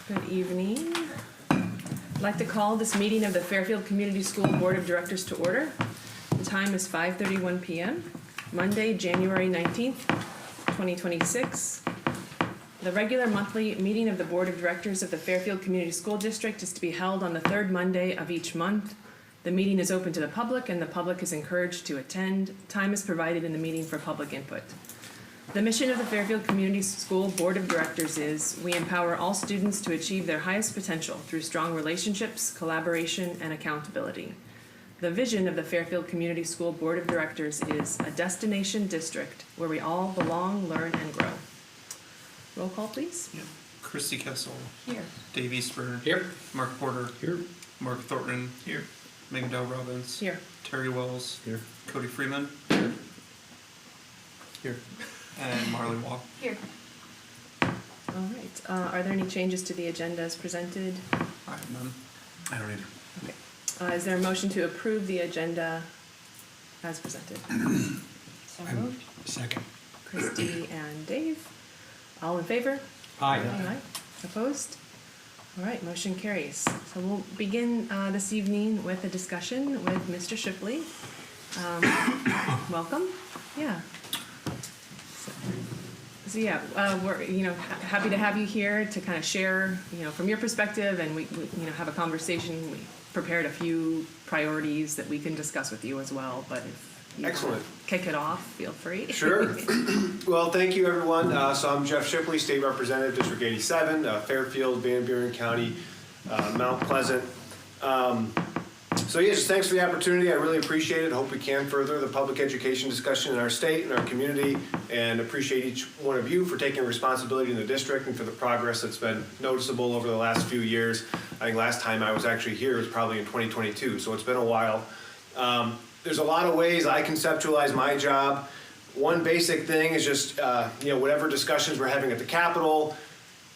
Good evening. I'd like to call this meeting of the Fairfield Community School Board of Directors to order. The time is 5:31 p.m., Monday, January 19th, 2026. The regular monthly meeting of the Board of Directors of the Fairfield Community School District is to be held on the third Monday of each month. The meeting is open to the public and the public is encouraged to attend. Time is provided in the meeting for public input. The mission of the Fairfield Community School Board of Directors is we empower all students to achieve their highest potential through strong relationships, collaboration, and accountability. The vision of the Fairfield Community School Board of Directors is a destination district where we all belong, learn, and grow. Roll call, please. Yep. Christy Kessel. Here. Dave Eastburn. Here. Mark Porter. Here. Mark Thornton. Here. Megan Dow Robbins. Here. Terry Wells. Here. Cody Freeman. Here. And Marley Wall. Here. All right. Are there any changes to the agenda as presented? I have none. I don't either. Okay. Is there a motion to approve the agenda as presented? So moved. Second. Christy and Dave. All in favor? Aye. Aye. Opposed? All right, motion carries. So we'll begin this evening with a discussion with Mr. Shipley. Welcome. Yeah. So yeah, we're happy to have you here to kind of share from your perspective, and we have a conversation. We prepared a few priorities that we can discuss with you as well. But if you Excellent. kick it off, feel free. Sure. Well, thank you, everyone. So I'm Jeff Shipley, State Representative, District 87, Fairfield, Van Buren County, Mount Pleasant. So yeah, just thanks for the opportunity. I really appreciate it. Hope we can further the public education discussion in our state and our community, and appreciate each one of you for taking responsibility in the district and for the progress that's been noticeable over the last few years. I think last time I was actually here was probably in 2022, so it's been a while. There's a lot of ways I conceptualize my job. One basic thing is just, whatever discussions we're having at the Capitol,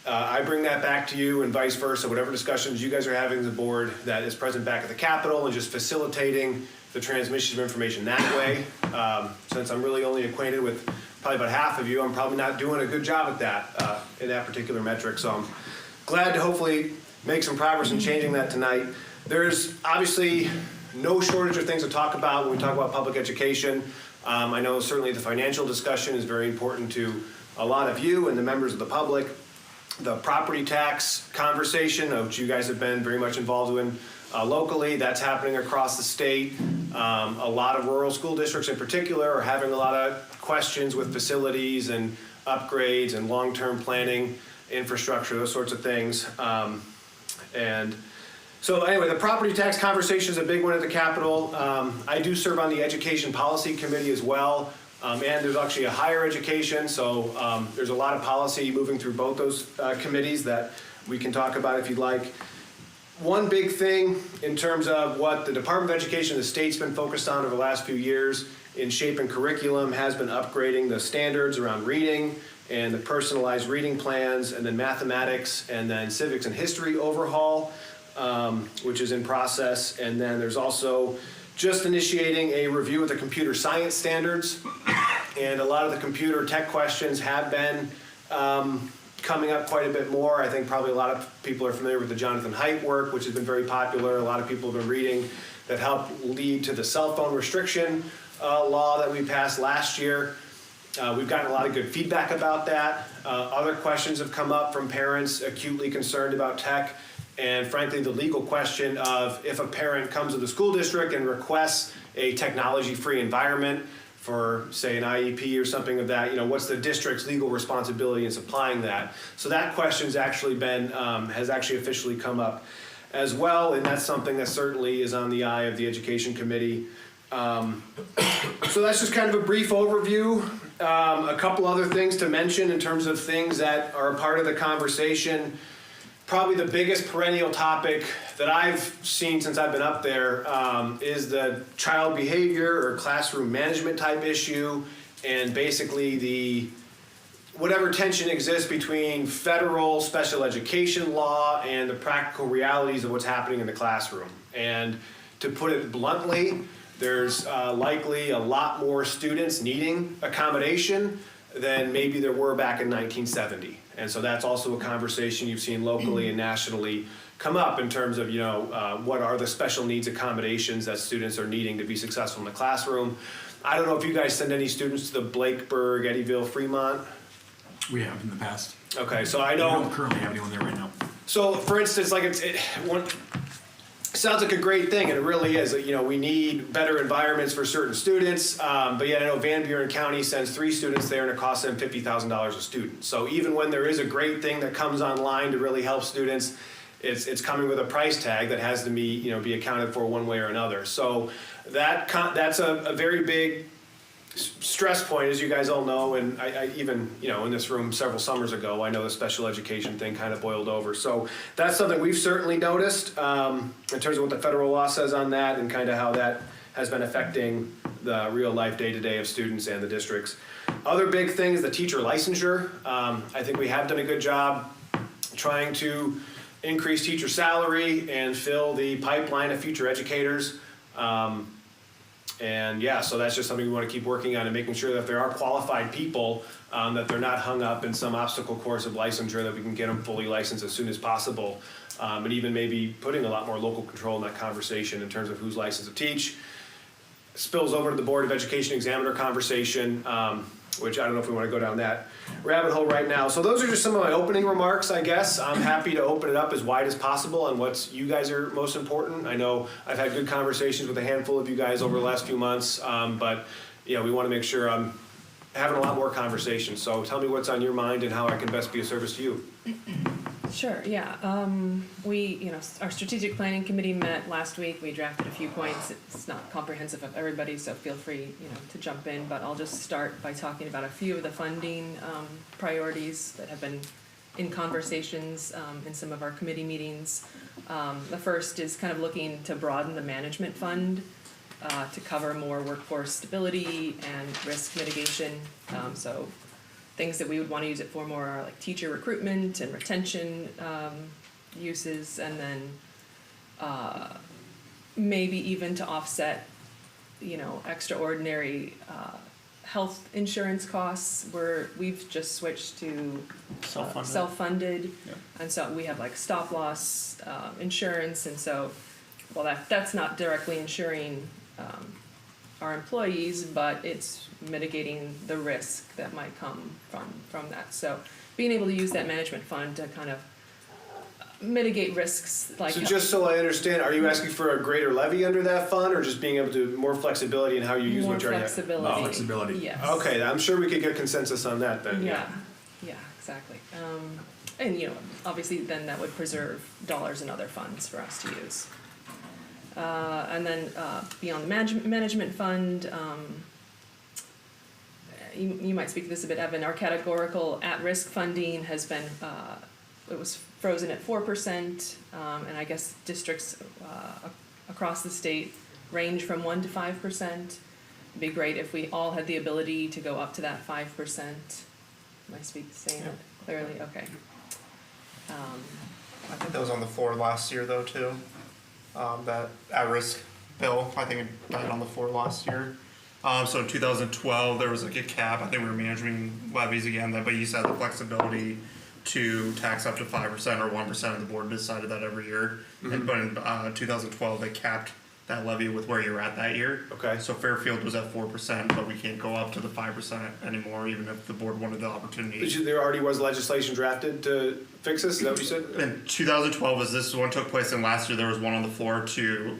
I bring that back to you, and vice versa. Whatever discussions you guys are having as a board that is present back at the Capitol, and just facilitating the transmission of information that way. Since I'm really only acquainted with probably about half of you, I'm probably not doing a good job at that in that particular metric. So I'm glad to hopefully make some progress in changing that tonight. There's obviously no shortage of things to talk about when we talk about public education. I know certainly the financial discussion is very important to a lot of you and the members of the public. The property tax conversation, which you guys have been very much involved in locally, that's happening across the state. A lot of rural school districts in particular are having a lot of questions with facilities and upgrades and long-term planning, infrastructure, those sorts of things. So anyway, the property tax conversation is a big one at the Capitol. I do serve on the Education Policy Committee as well. And there's actually a higher education, so there's a lot of policy moving through both those committees that we can talk about if you'd like. One big thing in terms of what the Department of Education of the state's been focused on over the last few years in shaping curriculum has been upgrading the standards around reading and the personalized reading plans, and then mathematics, and then civics and history overhaul, which is in process. And then there's also just initiating a review of the computer science standards, and a lot of the computer tech questions have been coming up quite a bit more. I think probably a lot of people are familiar with the Jonathan Haidt work, which has been very popular. A lot of people have been reading that helped lead to the cell phone restriction law that we passed last year. We've gotten a lot of good feedback about that. Other questions have come up from parents acutely concerned about tech. And frankly, the legal question of if a parent comes to the school district and requests a technology-free environment for, say, an IEP or something of that, what's the district's legal responsibility in supplying that? So that question's actually been, has actually officially come up as well, and that's something that certainly is on the eye of the Education Committee. So that's just kind of a brief overview. A couple other things to mention in terms of things that are a part of the conversation. Probably the biggest perennial topic that I've seen since I've been up there is the child behavior or classroom management type issue, and basically whatever tension exists between federal special education law and the practical realities of what's happening in the classroom. And to put it bluntly, there's likely a lot more students needing accommodation than maybe there were back in 1970. And so that's also a conversation you've seen locally and nationally come up in terms of, what are the special needs accommodations that students are needing to be successful in the classroom. I don't know if you guys send any students to the Blakeburg, Eddyville, Fremont. We have in the past. Okay, so I We know. don't currently have anyone there right now. So, for instance, like it sounds like a great thing, and it really is. We need better environments for certain students. But yet, I know Van Buren County sends 3 students there, and it costs them $50,000 a student. So, even when there is a great thing that comes online to really help students, it's coming with a price tag that has to be accounted for one way or another. So, that's a very big stress point, as you guys all know, and I even, in this room several summers ago, I know the special education thing kind of boiled over. So that's something we've certainly noticed in terms of what the federal law says on that and kind of how that has been affecting the real life day-to-day of students and the districts. Other big things, the teacher licensure. I think we have done a good job trying to increase teacher salary and fill the pipeline of future educators. And yeah, so that's just something we want to keep working on and making sure that if there are qualified people, that they're not hung up in some obstacle course of licensure, that we can get them fully licensed as soon as possible. And even maybe putting a lot more local control in that conversation in terms of who's licensed to teach. Spills over to the Board of Education examiner conversation, which I don't know if we want to go down that rabbit hole right now. So those are just some of my opening remarks, I guess. I'm happy to open it up as wide as possible on what you guys are most important. I know I've had good conversations with a handful of you guys over the last few months, but we want to make sure I'm having a lot more conversations. So tell me what's on your mind and how I can best be of service to you. Sure, yeah. Our strategic planning committee met last week. We drafted a few points. It's not comprehensive of everybody, so feel free, to jump in. But I'll just start by talking about a few of the funding priorities that have been in conversations in some of our committee meetings. The first is kind of looking to broaden the management fund to cover more workforce stability and risk mitigation. So things that we would want to use it for more are like teacher recruitment and retention uses, and then maybe even to offset, extraordinary health insurance costs. We've just switched to self-funded, Yep. and so we have like stop loss insurance, and so that's not directly insuring our employees, but it's mitigating the risk that might come from that. So being able to use that management fund to kind of mitigate risks like So just so I understand, are you asking for a greater levy under that fund, or just being able to more flexibility in how you use more what you already have? flexibility. Flexibility. Yes. Okay, I'm sure we could get consensus on that then. Yeah, exactly. And obviously then that would preserve dollars in other funds for us to use. And then beyond the management fund, you might speak to this a bit, Evan. Our categorical at-risk funding has been, it was frozen at 4%, and I guess districts across the state range from 1% to 5%. It'd be great if we all had the ability to go up to that 5%. Am I saying that clearly? Okay. I think that was on the floor last year though too. That at-risk bill, I think it died on the floor last year. So in 2012, there was like a cap. I think we were managing levies again, but you said the flexibility to tax up to 5% or 1%, and the board decided that every year. But in 2012, they capped that levy with where you're at that year. Okay. So Fairfield was at 4%, but we can't go up to the 5% anymore, even if the board wanted the opportunity. There already was legislation drafted to fix this, is that what you said? In 2012, as this one took place, and last year there was one on the floor to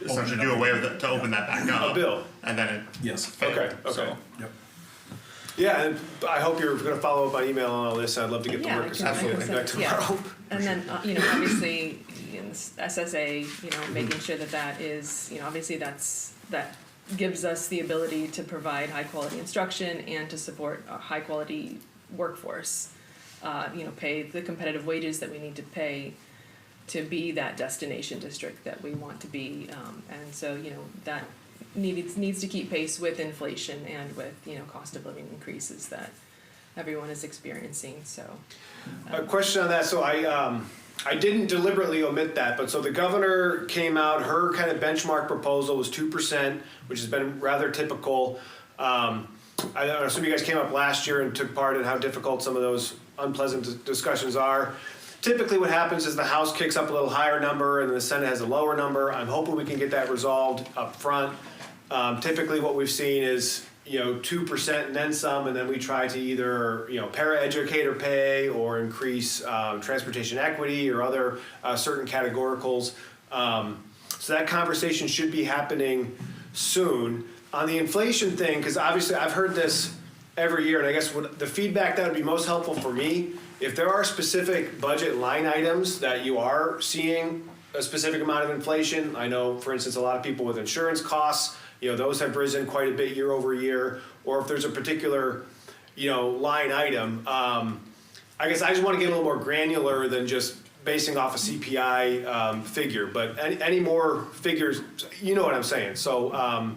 essentially do away with it, to open that back up. A bill? And then it Yes. failed. Okay. So, Yep. Yeah, and I hope you're gonna follow up by email on all this. I'd love to get the Yeah, work I as can- I soon can as back send- yeah. tomorrow. And then, obviously, in SSA, making sure that is, obviously that gives us the ability to provide high-quality instruction and to support a high-quality workforce. Pay the competitive wages that we need to pay to be that destination district that we want to be. And so, that needs to keep pace with inflation and with, cost of living increases that everyone is experiencing, so. A question on that, so I didn't deliberately omit that, but so the governor came out, her kind of benchmark proposal was 2%, which has been rather typical. I don't know, some of you guys came up last year and took part in how difficult some of those unpleasant discussions are. Typically what happens is the House kicks up a little higher number and the Senate has a lower number. I'm hoping we can get that resolved up front. Typically what we've seen is, 2% and then some, and then we try to either, paraeducator pay or increase transportation equity or other certain categoricals. So that conversation should be happening soon. On the inflation thing, because obviously I've heard this every year, and I guess the feedback that would be most helpful for me, if there are specific budget line items that you are seeing a specific amount of inflation, I know, for instance, a lot of people with insurance costs, those have risen quite a bit year over year, or if there's a particular, line item. I guess I just want to get a little more granular than just basing off a CPI figure, but any more figures, you know what I'm saying. So,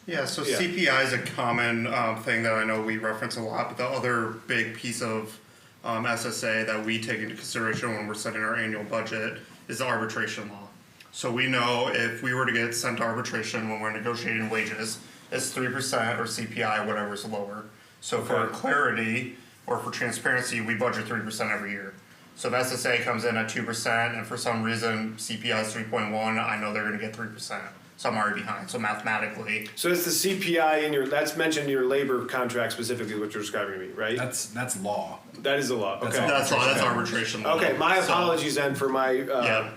Yeah, so Yeah. CPI is a common thing that I know we reference a lot, but the other big piece of SSA that we take into consideration when we're setting our annual budget is the arbitration law. So we know if we were to get sent to arbitration when we're negotiating wages, it's 3% or CPI, whatever's lower. So for Okay. clarity or for transparency, we budget 3% every year. So if SSA comes in at 2% and for some reason CPI is 3.1, I know they're gonna get 3%. So I'm already behind, so mathematically. so it's the CPI that's mentioned in your labor contract specifically, what you're describing to me, right? That's law. That is a law, That's okay. all. That's arbitration law. Okay, my So- apologies then for my, Yeah,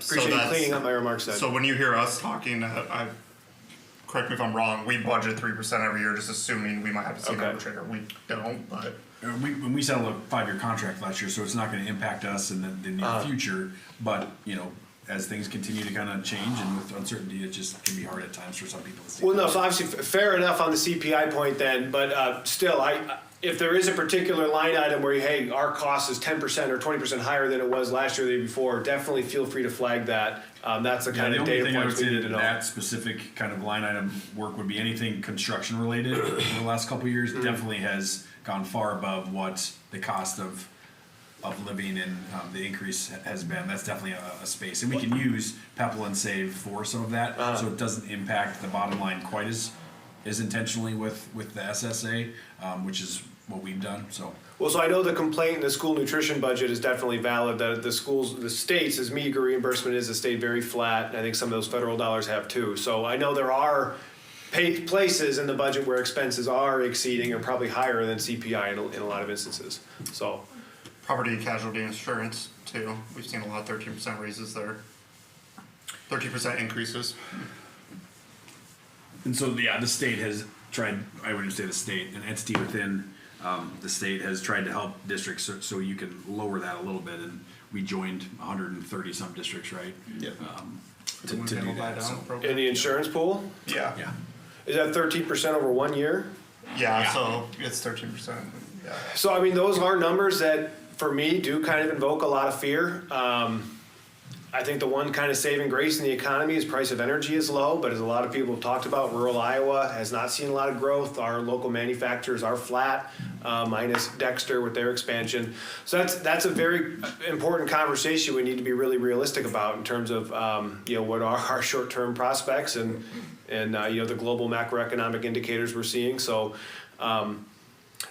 so appreciate you that's- cleaning up my remarks then. So when you hear us talking, correct me if I'm wrong, we budget 3% every year, just assuming we might have to see an Okay. arbitrator. We don't, but When we settled a 5-year contract last year, so it's not gonna impact us in the near future, but, as things continue to kind of change and with uncertainty, it just can be hard at times for some people to see. Well, no, so obviously fair enough on the CPI point then, but still, if there is a particular line item where, hey, our cost is 10% or 20% higher than it was last year or the year before, definitely feel free to flag that. That's the Yeah, kind the of only data thing I would points we say need to that know. that specific kind of line item work would be anything construction related over the last couple of years Mm-hmm. definitely has gone far above what the cost of living and the increase has been. That's definitely a space, and we can use PEPAL and SAVE for some of that, so it doesn't impact the bottom line quite as intentionally with the SSA, which is what we've done. So Well, so I know the complaint in the school nutrition budget is definitely valid, that the state's as meager reimbursement is, the state very flat, and I think some of those federal dollars have too. So I know there are places in the budget where expenses are exceeding or probably higher than CPI in a lot of instances, so. property and casualty insurance too. We've seen a lot of 13% raises there. 13% increases. And so, yeah, the state has tried, I wouldn't say the state, an entity within the state has tried to help districts so you can lower that a little bit, and we joined 130 some districts, right? Yeah. To do that, so, In the insurance pool, Yeah. yeah. is that 13% over 1 year? Yeah, so it's 13%. Yeah. So, I mean, those are numbers that, for me, do kind of invoke a lot of fear. I think the one kind of saving grace in the economy is price of energy is low, but as a lot of people have talked about, rural Iowa has not seen a lot of growth. Our local manufacturers are flat, minus Dexter with their expansion. So that's a very important conversation we need to be really realistic about in terms of, what are our short-term prospects and the global macroeconomic indicators we're seeing. So,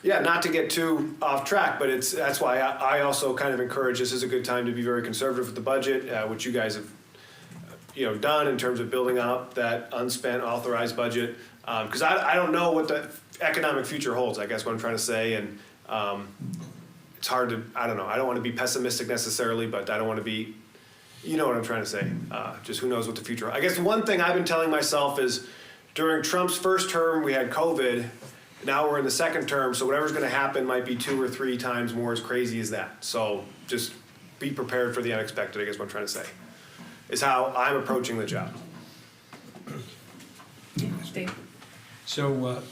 yeah, not to get too off track, but that's why I also kind of encourage this is a good time to be very conservative with the budget, which you guys have, done in terms of building up that unspent authorized budget. Because I don't know what the economic future holds, I guess what I'm trying to say, and it's hard to, I don't know, I don't want to be pessimistic necessarily, but I don't want to be, you know what I'm trying to say, just who knows what the future. I guess one thing I've been telling myself is during Trump's first term, we had COVID. Now we're in the second term, so whatever's going to happen might be 2 or 3 times more as crazy as that. So just be prepared for the unexpected, I guess what I'm trying to say, is how I'm approaching the job. Dave? So,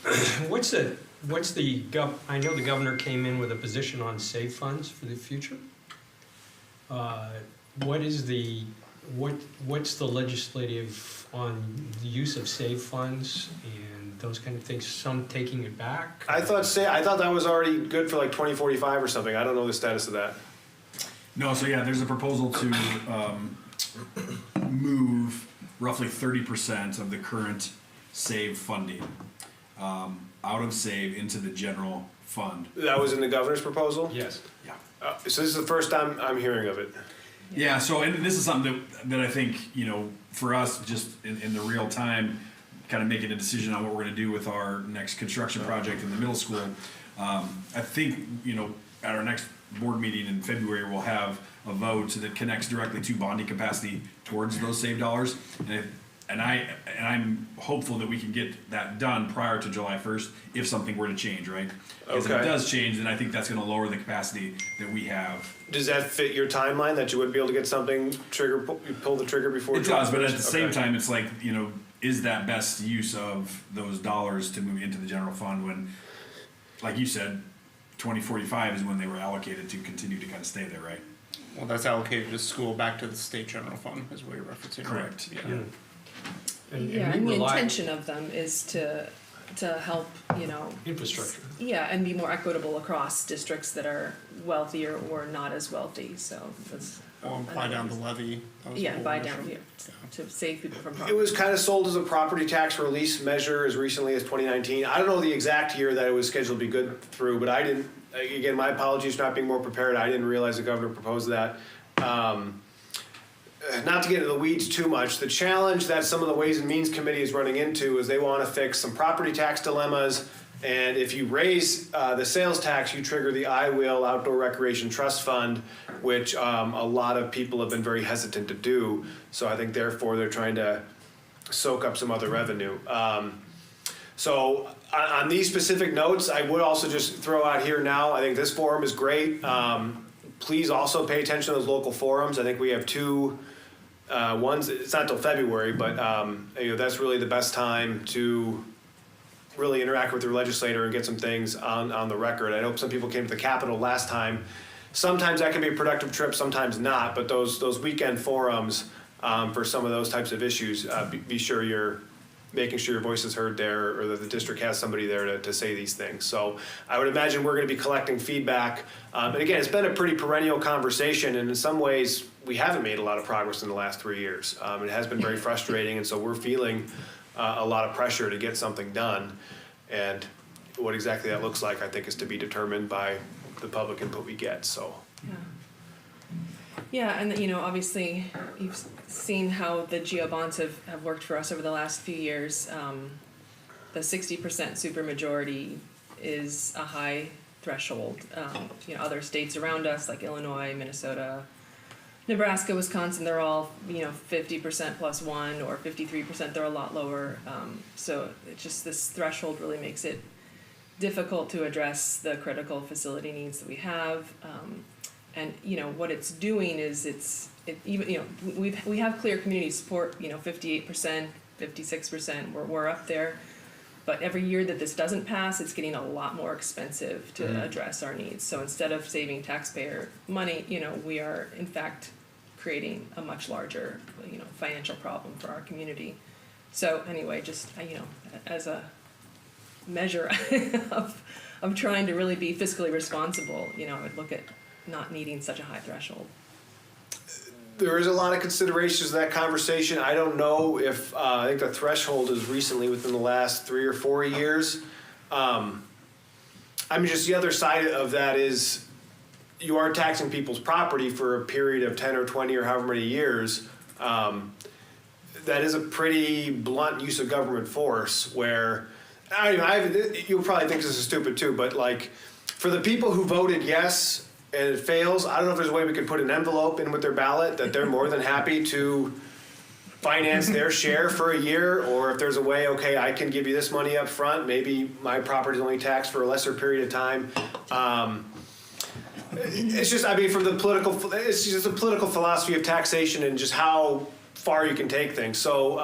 I know the governor came in with a position on save funds for the future. What's the legislative on the use of save funds and those kind of things, some taking it back? I thought that was already good for like 2045 or something. I don't know the status of that. No, so yeah, there's a proposal to move roughly 30% of the current SAVE funding out of save into the general fund. That was in the governor's proposal? Yes. Yeah. So this is the first time I'm hearing of it. Yeah, so, and this is something that I think, for us, just in the real time, kind of making a decision on what we're gonna do with our next construction project in the middle school. I think, at our next board meeting in February, we'll have a vote that connects directly to bonding capacity towards those saved dollars. And I'm hopeful that we can get that done prior to July 1st if something were to change, right? Because if it Okay. does change, then I think that's gonna lower the capacity that we have. Does that fit your timeline, that you would be able to get something you pull the trigger before? It does, but at the same Okay. time, it's like, is that best use of those dollars to move into the general fund when, like you said, 2045 is when they were allocated to continue to kind of stay there, right? Well, that's allocated to school back to the state general fund is what you're referencing. right? Correct. Yeah. Yeah, we and the rely- intention of them is to help, Infrastructure. yeah, and be more equitable across districts that are wealthier or not as wealthy, so that's. Or buy down the levy. That was the Yeah, whole buy mission. down, to save people from It poverty. was kind of sold as a property tax relief measure as recently as 2019. I don't know the exact year that it was scheduled to be good through, but I didn't, again, my apologies for not being more prepared. I didn't realize the governor proposed that. Not to get into the weeds too much, the challenge that some of the Ways and Means Committee is running into is they want to fix some property tax dilemmas. And if you raise the sales tax, you trigger the I Will Outdoor Recreation Trust Fund, which a lot of people have been very hesitant to do. So I think therefore they're trying to soak up some other revenue. So on these specific notes, I would also just throw out here now, I think this forum is great. Please also pay attention to those local forums. I think we have two ones, it's not till February, but that's really the best time to really interact with your legislator and get some things on the record. I know some people came to the Capitol last time. Sometimes that can be a productive trip, sometimes not, but those weekend forums for some of those types of issues, be sure you're making sure your voice is heard there, or that the district has somebody there to say these things. So I would imagine we're gonna be collecting feedback. And again, it's been a pretty perennial conversation, and in some ways, we haven't made a lot of progress in the last 3 years. It has been very frustrating, and so we're feeling a lot of pressure to get something done. And what exactly that looks like, I think, is to be determined by the public input we get, so. Yeah, and obviously, you've seen how the GO bonds have worked for us over the last few years. The 60% supermajority is a high threshold. Other states around us, like Illinois, Minnesota, Nebraska, Wisconsin, they're all 50% plus one, or 53%. They're a lot lower. So it's just, this threshold really makes it difficult to address the critical facility needs that we have. And what it's doing is we have clear community support. 58%, 56%. We're up there. But every year that this doesn't pass, it's getting a lot more expensive to address our needs. So instead of saving taxpayer money, we are in fact creating a much larger, financial problem for our community. So anyway, just as a measure of trying to really be fiscally responsible, I would look at not needing such a high threshold. There is a lot of considerations to that conversation. I don't know if, I think the threshold is recently within the last 3 or 4 years. Just the other side of that is you are taxing people's property for a period of 10 or 20 or however many years. That is a pretty blunt use of government force where, you'll probably think this is stupid too, but like for the people who voted yes, and it fails, I don't know if there's a way we could put an envelope in with their ballot that they're more than happy to finance their share for a year, or if there's a way, okay, I can give you this money up front, maybe my property's only taxed for a lesser period of time. It's just, from the political, it's just the political philosophy of taxation and just how far you can take things. So,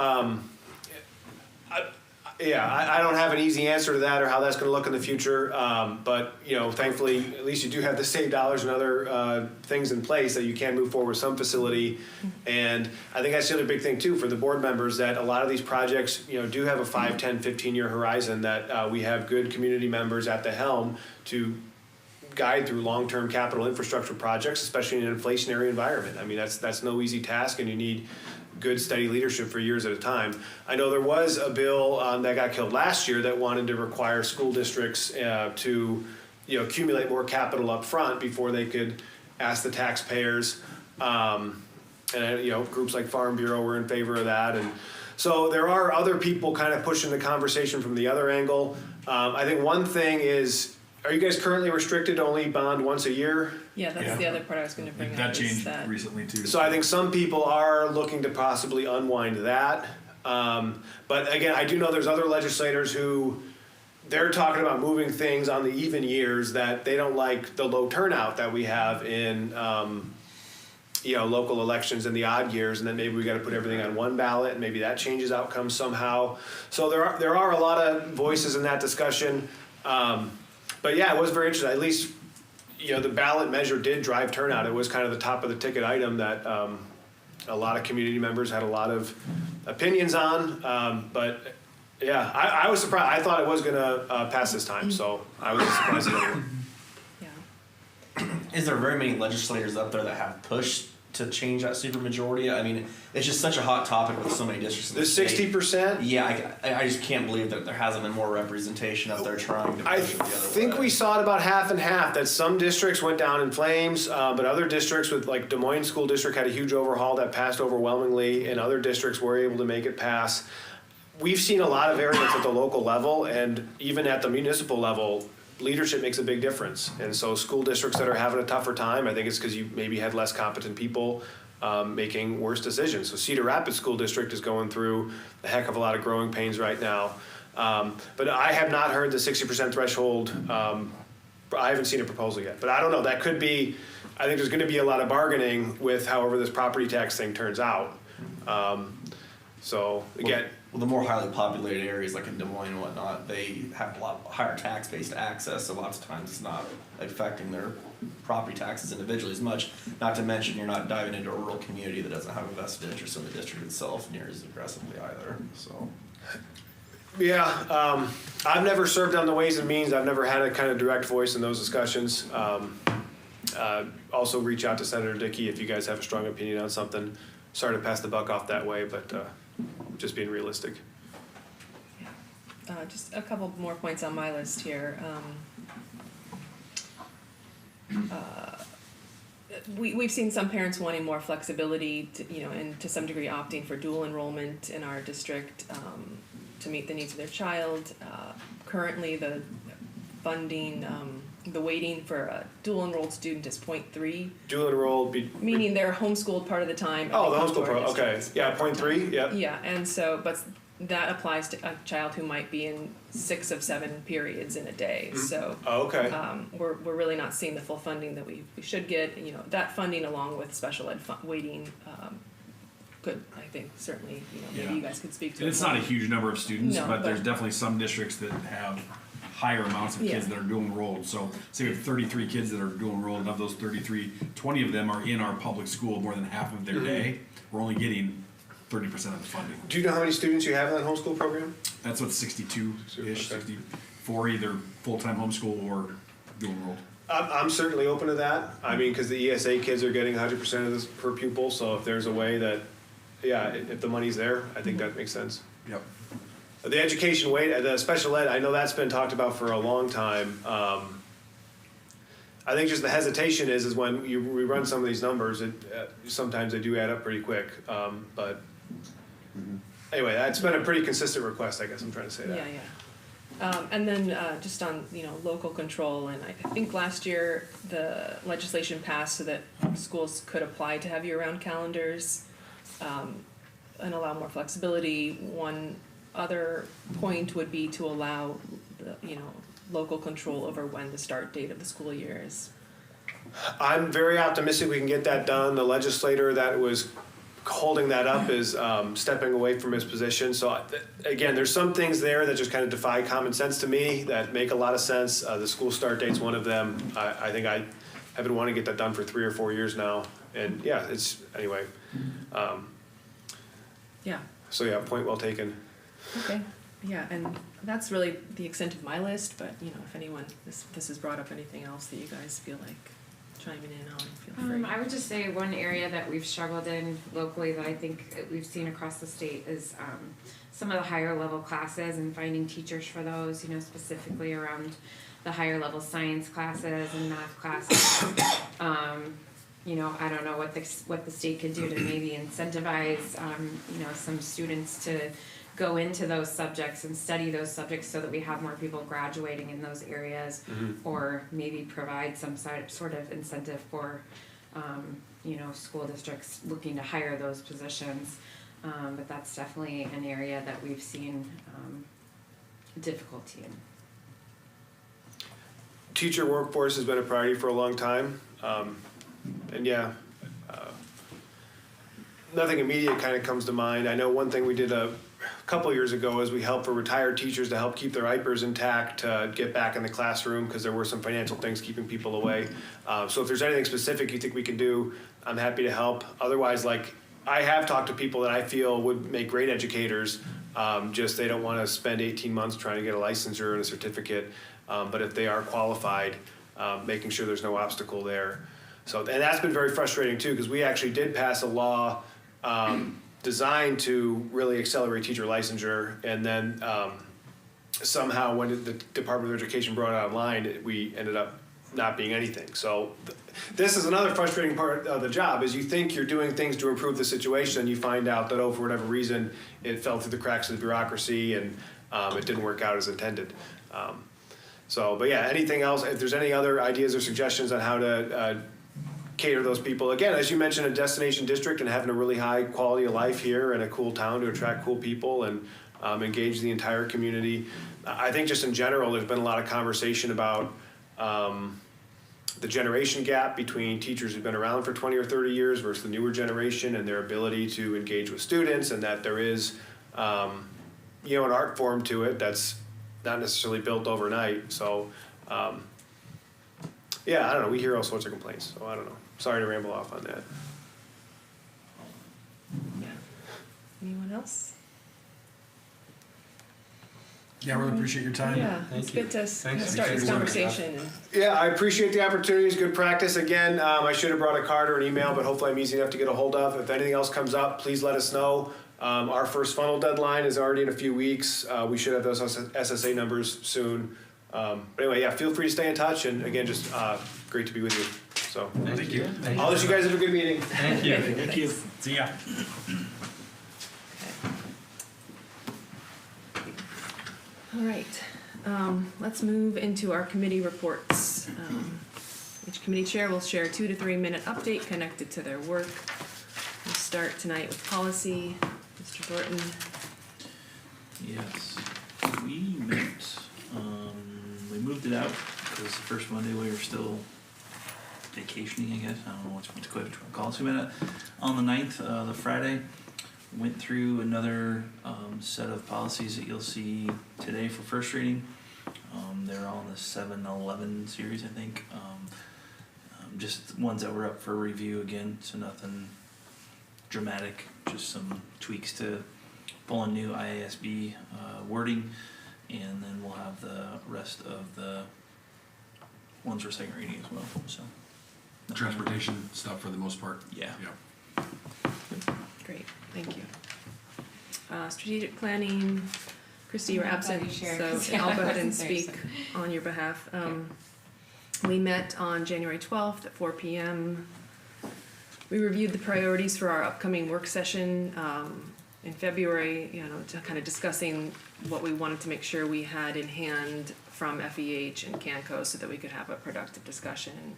I don't have an easy answer to that or how that's going to look in the future. But thankfully, at least you do have the save dollars and other things in place that you can move forward with some facility. And I think that's the other big thing too for the board members, that a lot of these projects, do have a 5, 10, 15-year horizon, that we have good community members at the helm to guide through long-term capital infrastructure projects, especially in an inflationary environment. That's no easy task, and you need good, steady leadership for years at a time. I know there was a bill that got killed last year that wanted to require school districts to, accumulate more capital up front before they could ask the taxpayers. Groups like Farm Bureau were in favor of that, and so there are other people kind of pushing the conversation from the other angle. I think one thing is, are you guys currently restricted to only bond once a year? Yeah, that's Yeah. the other part I was gonna bring up. That is changed that- recently too. So I think some people are looking to possibly unwind that. But again, I do know there's other legislators who, they're talking about moving things on the even years, that they don't like the low turnout that we have in, local elections in the odd years, and then maybe we gotta put everything on one ballot, and maybe that changes outcomes somehow. So there are a lot of voices in that discussion. But yeah, it was very interesting. At least, the ballot measure did drive turnout. It was kind of the top of the ticket item that a lot of community members had a lot of opinions on. But yeah, I was surprised. I thought it was gonna pass this time, so I was surprised it didn't. Yeah. Is there very many legislators up there that have pushed to change that supermajority? I mean, it's just such a hot topic with so many districts. In The state. 60%? Yeah, I just can't believe that there hasn't been more representation up there trying to I push it the other think way. we saw it about half and half, that some districts went down in flames, but other districts with, like Des Moines School District had a huge overhaul that passed overwhelmingly, and other districts were able to make it pass. We've seen a lot of variance at the local level, and even at the municipal level, leadership makes a big difference. And so school districts that are having a tougher time, I think it's because you maybe had less competent people making worse decisions. So Cedar Rapids School District is going through a heck of a lot of growing pains right now. But I have not heard the 60% threshold. I haven't seen a proposal yet, but I don't know. That could be, I think there's going to be a lot of bargaining with however this property tax thing turns out. So again, Well, the more highly populated areas like in Des Moines and whatnot, they have a lot higher tax-based access, so lots of times it's not affecting their property taxes individually as much. Not to mention, you're not diving into a rural community that doesn't have a vested interest in the district itself near as aggressively either, so. yeah, I've never served on the Ways and Means. I've never had a kind of direct voice in those discussions. Also reach out to Senator Dickey if you guys have a strong opinion on something. Sorry to pass the buck off that way, but just being realistic. Just a couple more points on my list here. We've seen some parents wanting more flexibility, and to some degree opting for dual enrollment in our district to meet the needs of their child. Currently, the funding, the weighting for a dual enrolled student is 0.3, Dual enrolled, meaning they're homeschooled part of the time. and oh, they the come to homeschool our pro, okay, district. yeah, 0.3, yeah. Yeah, and so, but that applies to a child who might be in 6 of 7 periods in a day. So Oh, okay. we're really not seeing the full funding that we should get. That funding along with special ed weighting could, I think, certainly, maybe Yeah. you guys could speak to. And it it's more. not a huge number of students, No, but there's but- definitely some districts that have higher amounts of kids Yeah. that are dual enrolled. So say we have 33 kids that are dual enrolled, and of those 33, 20 of them are in our public school more than half of their day. We're only getting 30% of the funding. Do you know how many students you have in that homeschool program? That's what 62-ish, Okay. 64, either full-time homeschool or dual enrolled. I'm certainly open to that. I mean, because the ESA kids are getting 100% of this per pupil, so if there's a way that, yeah, if the money's there, I think that makes sense. Yep. The education weight, the special ed, I know that's been talked about for a long time. I think just the hesitation is when we run some of these numbers, sometimes they do add up pretty quick. But anyway, that's been a pretty consistent request, I guess I'm trying to say that. Yeah. And then just on local control, and I think last year the legislation passed so that schools could apply to have year-round calendars and allow more flexibility. One other point would be to allow local control over when the start date of the school year is. I'm very optimistic we can get that done. The legislator that was holding that up is stepping away from his position. So again, there's some things there that just kind of defy common sense to me that make a lot of sense. The school start date's one of them. I think I have been wanting to get that done for 3 or 4 years now. And yeah, it's, anyway. Yeah. So yeah, point well taken. Okay. Yeah, and that's really the extent of my list. But if anyone this has brought up anything else that you guys feel like. chiming in on, feel free. I would just say one area that we've struggled in locally that I think we've seen across the state is some of the higher level classes and finding teachers for those, you know, specifically around the higher level science classes and math classes. You know, I don't know what the state could do to maybe incentivize, you know, some students to go into those subjects and study those subjects so that we have more people graduating in those areas, or maybe provide some sort of incentive for, you know, school districts looking to hire those positions. But that's definitely an area that we've seen difficulty in. Teacher workforce has been a priority for a long time. And yeah, nothing immediate kind of comes to mind. I know one thing we did a couple years ago is we helped for retired teachers to help keep their IPERs intact, to get back in the classroom because there were some financial things keeping people away. So if there's anything specific you think we can do, I'm happy to help. Otherwise, like, I have talked to people that I feel would make great educators, just they don't want to spend 18 months trying to get a licensure and a certificate. But if they are qualified, making sure there's no obstacle there. So, and that's been very frustrating too, because we actually did pass a law designed to really accelerate teacher licensure, and then somehow when the Department of Education brought it online, we ended up not being anything. So this is another frustrating part of the job, is you think you're doing things to improve the situation, and you find out that, oh, for whatever reason, it fell through the cracks of the bureaucracy, and it didn't work out as intended. But yeah, anything else, if there's any other ideas or suggestions on how to cater those people. Again, as you mentioned, a destination district and having a really high quality of life here and a cool town to attract cool people and engage the entire community. I think just in general, there's been a lot of conversation about the generation gap between teachers who've been around for 20 or 30 years versus the newer generation and their ability to engage with students, and that there is, you know, an art form to it that's not necessarily built overnight. So, yeah, I don't know. We hear all sorts of complaints, so I don't know. Sorry to ramble off on that. Yeah. Anyone else? Yeah, I really appreciate your time. Yeah, Thank it's you. good to Thanks. start this Thanks. conversation. And Yeah, I appreciate the opportunity. It's good practice. Again, I should have brought a card or an email, but hopefully I'm easy enough to get a hold of. If anything else comes up, please let us know. Our first funnel deadline is already in a few weeks. We should have those SSA numbers soon. But anyway, yeah, feel free to stay in touch. And again, just great to be with you. So Thank you. Thank I'll let you guys have a good meeting. Thank you. Thank you. See ya. all right, let's move into our committee reports. Each committee chair will share a 2 to 3 minute update connected to their work. We'll start tonight with policy. Mr. Thornton. Yes, we met, we moved it out because the first Monday we were still vacationing, I guess. I don't know what's quite what you want to call it. So we met on the 9th, the Friday. Went through another set of policies that you'll see today for first reading. They're all in the 7-11 series, I think. Just ones that were up for review again, so nothing dramatic, just some tweaks to pull in new IASB wording, and then we'll have the rest of the ones for second reading as well. So Transportation stuff for the most part. Yeah. Great, thank you. Strategic planning, Christy, you were I'm glad absent, you shared, so 'cause, yeah, I'll go I ahead and wasn't there, speak so. on your behalf. We met on January 12th at 4 p.m. We reviewed the priorities for our upcoming work session in February, you know, to kind of discussing what we wanted to make sure we had in hand from FEH and CANCO so that we could have a productive discussion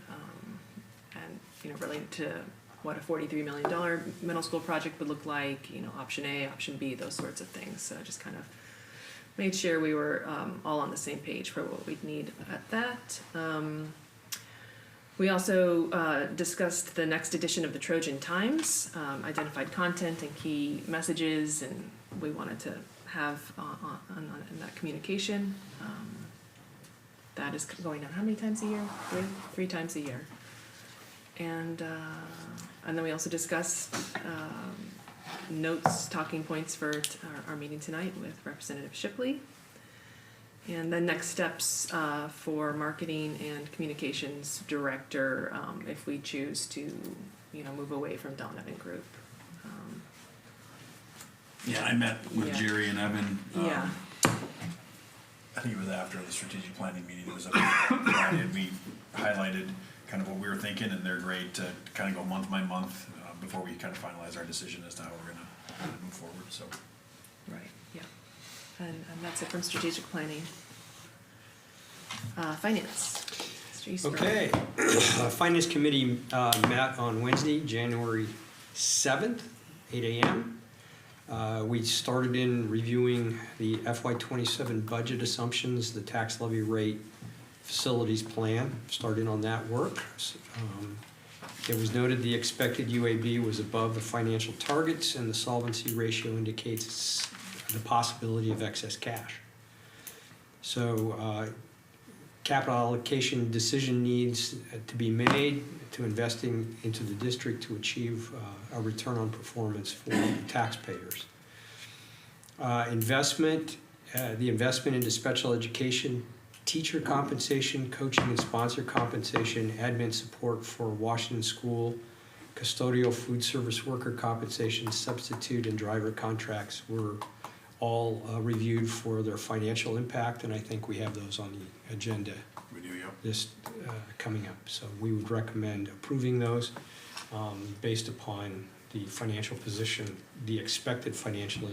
and, you know, related to what a $43 million middle school project would look like, you know, option A, option B, those sorts of things. So just kind of made sure we were all on the same page for what we'd need at that. We also discussed the next edition of the Trojan Times, identified content and key messages, and we wanted to have in that communication. That is going on how many times a year? Three times a year. And then we also discussed notes, talking points for our meeting tonight with Representative Shipley. And the next steps for marketing and communications director, if we choose to, move away from Donovan Group. Yeah, I met with Yeah. Jerry and Evan. Yeah. I think it was after the strategic planning meeting. It was up Friday, and we highlighted kind of what we were thinking, and they're great to kind of go month by month before we kind of finalize our decision as to how we're gonna move forward. So. Right, yeah. And that's it from strategic planning. Finance. Mr. Eastbrook. Okay, Finance Committee met on Wednesday, January 7th, 8 a.m. We started in reviewing the FY27 budget assumptions, the tax levy rate, facilities plan, starting on that work. It was noted the expected UAB was above the financial targets, and the solvency ratio indicates the possibility of excess cash. So capital allocation decision needs to be made to investing into the district to achieve a return on performance for taxpayers. The investment into special education, teacher compensation, coaching and sponsor compensation, admin support for Washington School, custodial food service worker compensation, substitute and driver contracts were all reviewed for their financial impact, and I think we have those on the agenda We do, yep. this coming up. So we would recommend approving those based upon the financial position, the expected financial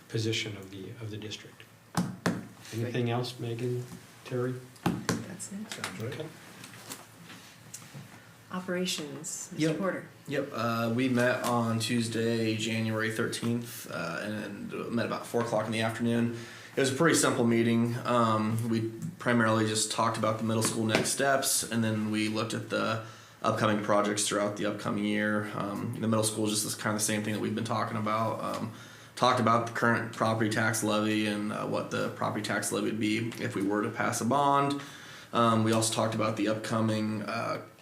position of the district. Anything else, Megan, Terry? That's it. Okay. Operations, Mr. Yep. Porter. Yep, we met on Tuesday, January 13th, and met about 4 o'clock in the afternoon. It was a pretty simple meeting. We primarily just talked about the middle school next steps, and then we looked at the upcoming projects throughout the upcoming year. The middle school is just this kind of the same thing that we've been talking about. Talked about the current property tax levy and what the property tax levy would be if we were to pass a bond. We also talked about the upcoming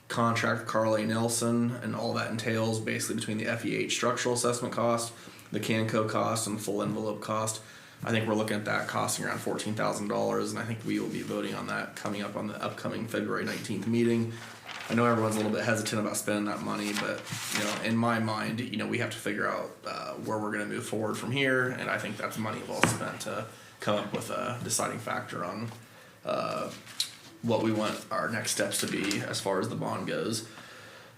contract with Carl A. Nelson and all that entails, basically between the FEH structural assessment cost, the Canco cost, and the full envelope cost. I think we're looking at that costing around $14,000, and I think we will be voting on that coming up on the upcoming February 19th meeting. I know everyone's a little bit hesitant about spending that money, but in my mind, we have to figure out where we're going to move forward from here, and I think that's money well spent to come up with a deciding factor on what we want our next steps to be as far as the bond goes.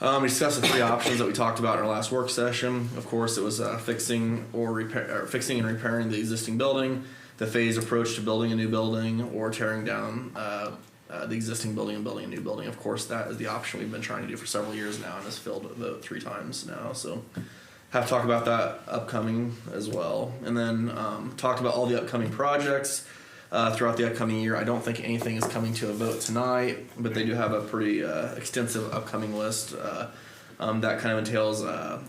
We discussed the 3 options that we talked about in our last work session. Of course, it was fixing and repairing the existing building, the phased approach to building a new building, or tearing down the existing building and building a new building. Of course, that is the option we've been trying to do for several years now and has failed about 3 times now. So have to talk about that upcoming as well. And then talked about all the upcoming projects throughout the upcoming year. I don't think anything is coming to a vote tonight, but they do have a pretty extensive upcoming list. That kind of entails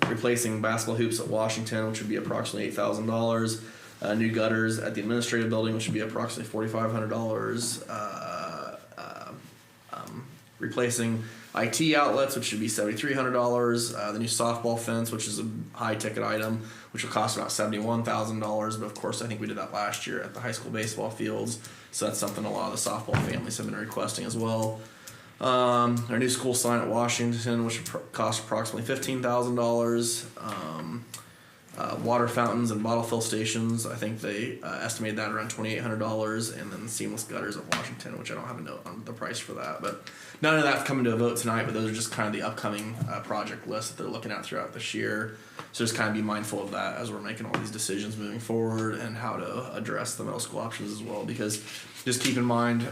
replacing basketball hoops at Washington, which would be approximately $8,000. New gutters at the administrative building, which would be approximately $4,500. Replacing IT outlets, which should be $7,300. The new softball fence, which is a high ticket item, which will cost about $71,000. But of course, I think we did that last year at the high school baseball fields. So that's something a lot of the softball families have been requesting as well. Our new school sign at Washington, which would cost approximately $15,000. Water fountains and bottle fill stations, I think they estimated that around $2,800, and then seamless gutters at Washington, which I don't have a note on the price for that. But none of that's coming to a vote tonight, but those are just kind of the upcoming project list that they're looking at throughout this year. So just kind of be mindful of that as we're making all these decisions moving forward and how to address the middle school options as well. Because just keep in mind,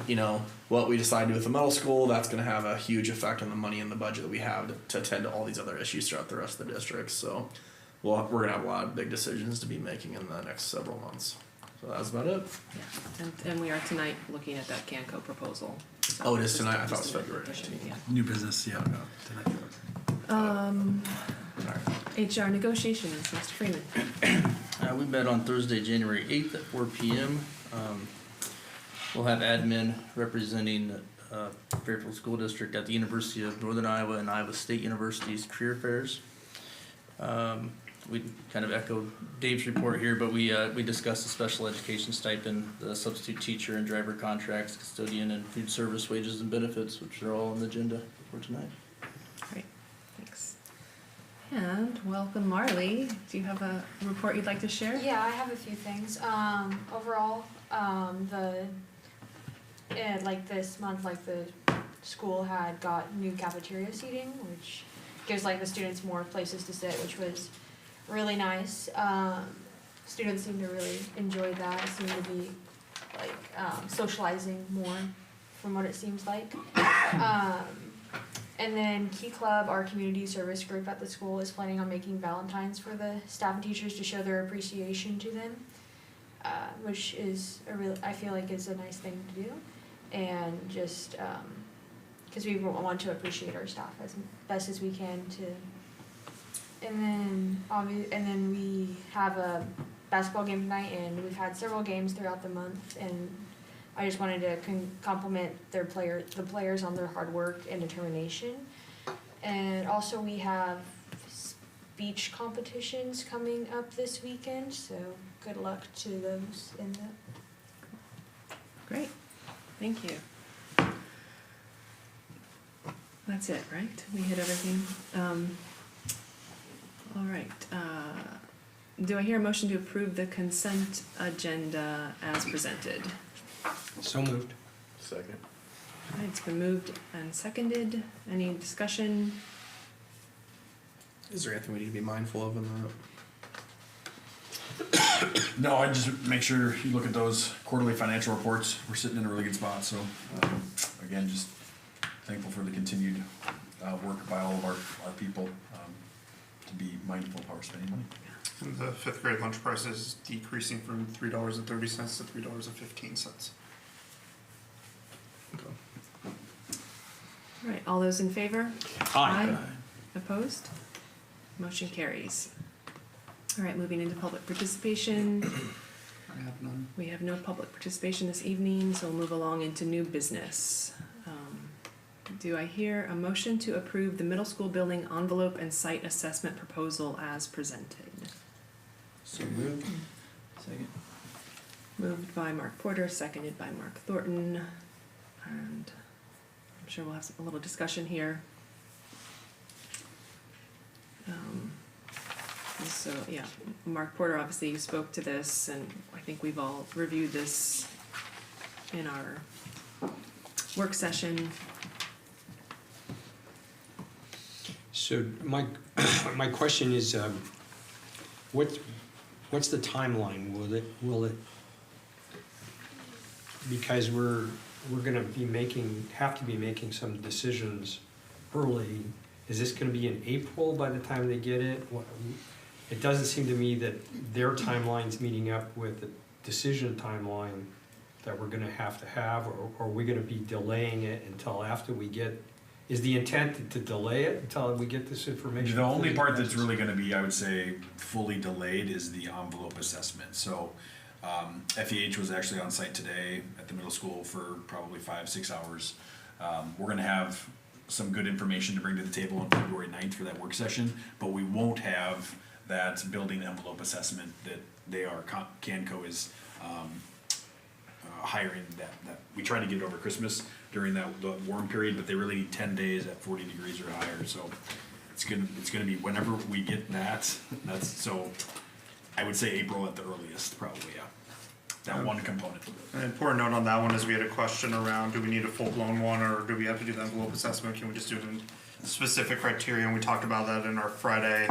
what we decide to do with the middle school, that's going to have a huge effect on the money in the budget that we have to attend to all these other issues throughout the rest of the district. So we're going to have a lot of big decisions to be making in the next several months. So that's about it. Yeah, and we are tonight looking at that Canco proposal. So Oh, it is just- tonight? I thought it just was an February addition, 19th. yeah. New business, yeah. HR negotiations, Mr. Freeman. We met on Thursday, January 8th at 4 p.m. We'll have admin representing Fairfield School District at the University of Northern Iowa and Iowa State University's career fairs. we kind of echoed Dave's report here, but we discussed the special education stipend, the substitute teacher and driver contracts, custodian and food service wages and benefits, which are all on the agenda for tonight. Great, thanks. And welcome, Marley. Do you have a report you'd like to share? Yeah, I have a few things. Overall, like this month, like the school had got new cafeteria seating, which gives like the students more places to sit, which was really nice. Students seem to really enjoy that. Seem to be like socializing more, from what it seems like. And then Key Club, our community service group at the school, is planning on making Valentines for the staff and teachers to show their appreciation to them, which is I feel like is a nice thing to do, and just because we want to appreciate our staff as best as we can to. And then we have a basketball game tonight, and we've had several games throughout the month, and I just wanted to compliment the players on their hard work and determination. And also we have speech competitions coming up this weekend, so good luck to those in that. Great, thank you. That's it, right? We hit everything. All right. Do I hear a motion to approve the consent agenda as presented? So moved. Second. All right, it's been moved and seconded. Any discussion? Is there anything we need to be mindful of in that? No, I just make sure you look at those quarterly financial reports. We're sitting in a really good spot, so, again, just thankful for the continued, work by all of our people, to be mindful of how we're spending money. And the 5th grade lunch price is decreasing from $3.30 to $3.15. All right, all those in favor? Aye. Opposed? Motion carries. All right, moving into public participation. I have none. We have no public participation this evening, so we'll move along into new business. Do I hear a motion to approve the middle school building envelope and site assessment proposal as presented? So moved. Second. Moved by Mark Porter, seconded by Mark Thornton, and I'm sure we'll have a little discussion here. So yeah, Mark Porter, obviously you spoke to this, and I think we've all reviewed this in our work session. So my question is, what's the timeline? Will it, because we're gonna have to be making some decisions early. Is this gonna be in April by the time they get it? It doesn't seem to me that their timeline's meeting up with the decision timeline that we're gonna have, or are we gonna be delaying it until after we get, is the intent to delay it until we get this information? The only part that's really gonna be, I would say, fully delayed is the envelope assessment. So, FEH was actually on site today at the middle school for probably 5-6 hours. We're gonna have some good information to bring to the table on February 9th for that work session, but we won't have that building envelope assessment that Canco is hiring that we try to get it over Christmas during the warm period, but they really need 10 days at 40 degrees or higher. So it's gonna be whenever we get that. So I would say April at the earliest, probably, yeah. That one component. An important note on that one is we had a question around, do we need a full-blown one, or do we have to do the envelope assessment? Can we just do it in specific criteria? And we talked about that in our Friday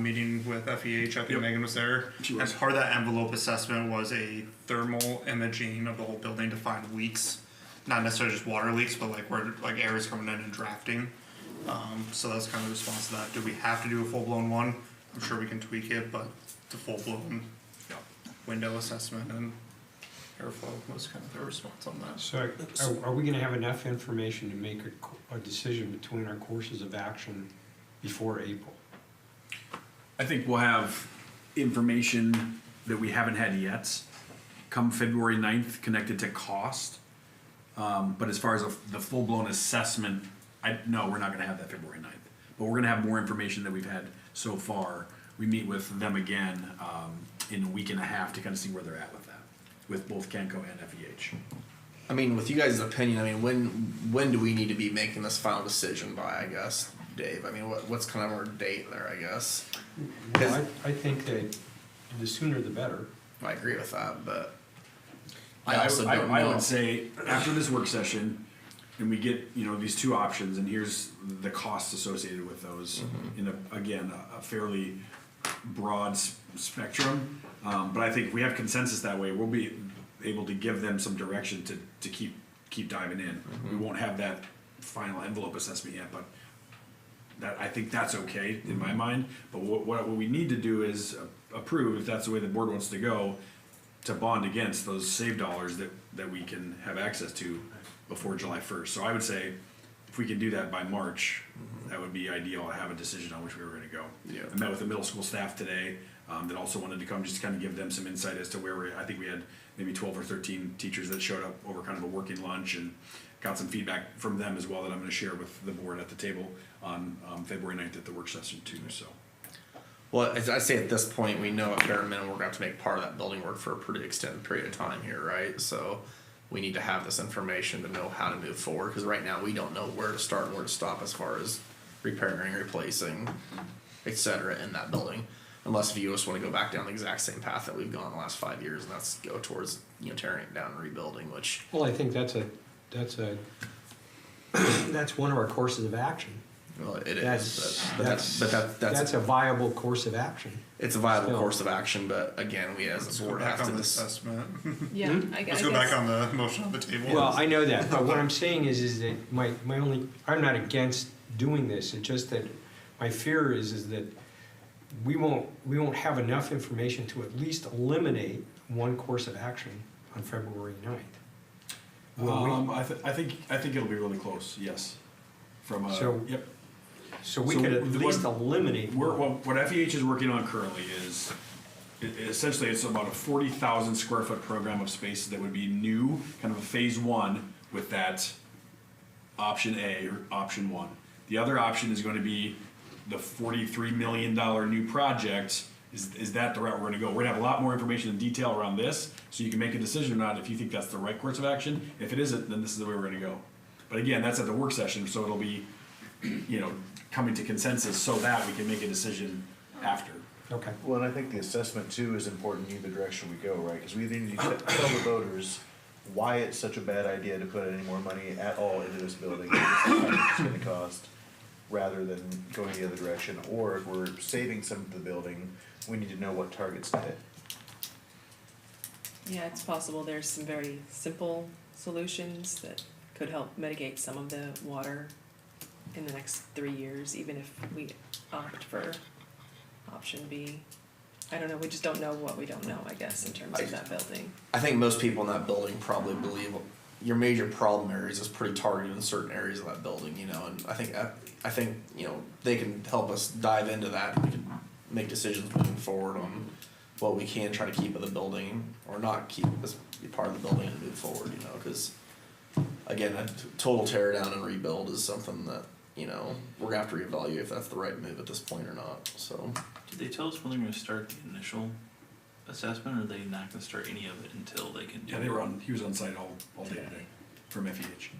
meeting with FEH. I think Yep. Megan was there. She was. And part of that envelope assessment was a thermal imaging of the whole building to find leaks. Not necessarily just water leaks, but like where like air is coming in and drafting. So that's kind of the response to that. Do we have to do a full-blown one? I'm sure we can tweak it, but the full-blown window assessment and airflow was kind of their response on that. So are we gonna have enough information to make a decision between our courses of action before April? I think we'll have information that we haven't had yet come February 9th connected to cost. But as far as the full-blown assessment, no, we're not gonna have that February 9th. But we're gonna have more information that we've had so far we meet with them again, in a week and a half to kind of see where they're at with that, with both Kenco and FEH. I mean, with you guys' opinion, I mean, when do we need to be making this final decision by, I guess, Dave? I mean, what's kind of our date there, I guess? Well, I think that the sooner the better. I agree with that, but I Yeah, also don't know. I would say after this work session, and we get, you know, these two options, and here's the costs associated with those in a fairly broad spectrum. But I think if we have consensus that way, we'll be able to give them some direction to keep diving in. We won't have that final envelope assessment yet, but I think that's okay in my mind. But what we need to do is approve, if that's the way the board wants to go, to bond against those save dollars that we can have access to before July 1st. So I would say if we can do that by March, that would be ideal. I have a decision on which we were going to go. Yeah. I met with the middle school staff today that also wanted to come just to kind of give them some insight as to where I think we had maybe 12 or 13 teachers that showed up over kind of a working lunch, and got some feedback from them as well that I'm going to share with the board at the table on February 9th at the work session too. So. Well, as I say at this point, we know at bare minimum we're gonna have to make part of that building work for a pretty extended period of time here, right? So we need to have this information to know how to move forward, because right now we don't know where to start and where to stop as far as repairing, replacing, etc. in that building. Unless if you just want to go back down the exact same path that we've gone the last 5 years, and that's go towards, you know, tearing it down and rebuilding, which Well, I think that's one of our courses of action. well it That's is, but that's a viable course of action. it's a viable Still. course of action. But again, we as Let's a go board back have on to the dis- assessment. Yeah, I Let's guess. go back on the motion on the table. Well, I know that, but what I'm saying is that my only, I'm not against doing this, it's just that my fear is that we won't have enough information to at least eliminate one course of action on February 9th. Will we? I think it'll be really close. Yes. From So- yep. So we So could at what- least eliminate one. What FEH is working on currently is essentially it's about a 40,000 square foot program of space that would be new, kind of a phase one with that option A or option one. The other option is going to be the $43 million new project. Is that the route we're going to go? We're going to have a lot more information and detail around this, so you can make a decision or not if you think that's the right course of action. If it isn't, then this is the way we're going to go. But again, that's at the work session, so it'll be, you know, coming to consensus so that we can make a decision after. Okay. Well, and I think the assessment too is important in either direction we go, right? Because we either need to tell the voters why it's such a bad idea to put any more money at all into this building, how much it's gonna cost, rather than going the other direction. Or if we're saving some of the building, we need to know what targets to hit. Yeah, it's possible there's some very simple solutions that could help mitigate some of the water in the next 3 years, even if we opt for option B. I don't know, we just don't know what we don't know, I guess, in terms of that building. I think most people in that building probably believe your major problem areas is pretty targeted in certain areas of that building, you know, and I think you know they can help us dive into that. And we can make decisions moving forward on what we can try to keep of the building or not keep as part of the building and move forward, you know, because again, a total tear down and rebuild is something that, you know, we're gonna have to reevaluate if that's the right move at this point or not. So Did they tell us when they're gonna start the initial assessment, or are they not gonna start any of it until they can do Yeah, it? he was on site all day today from FEH.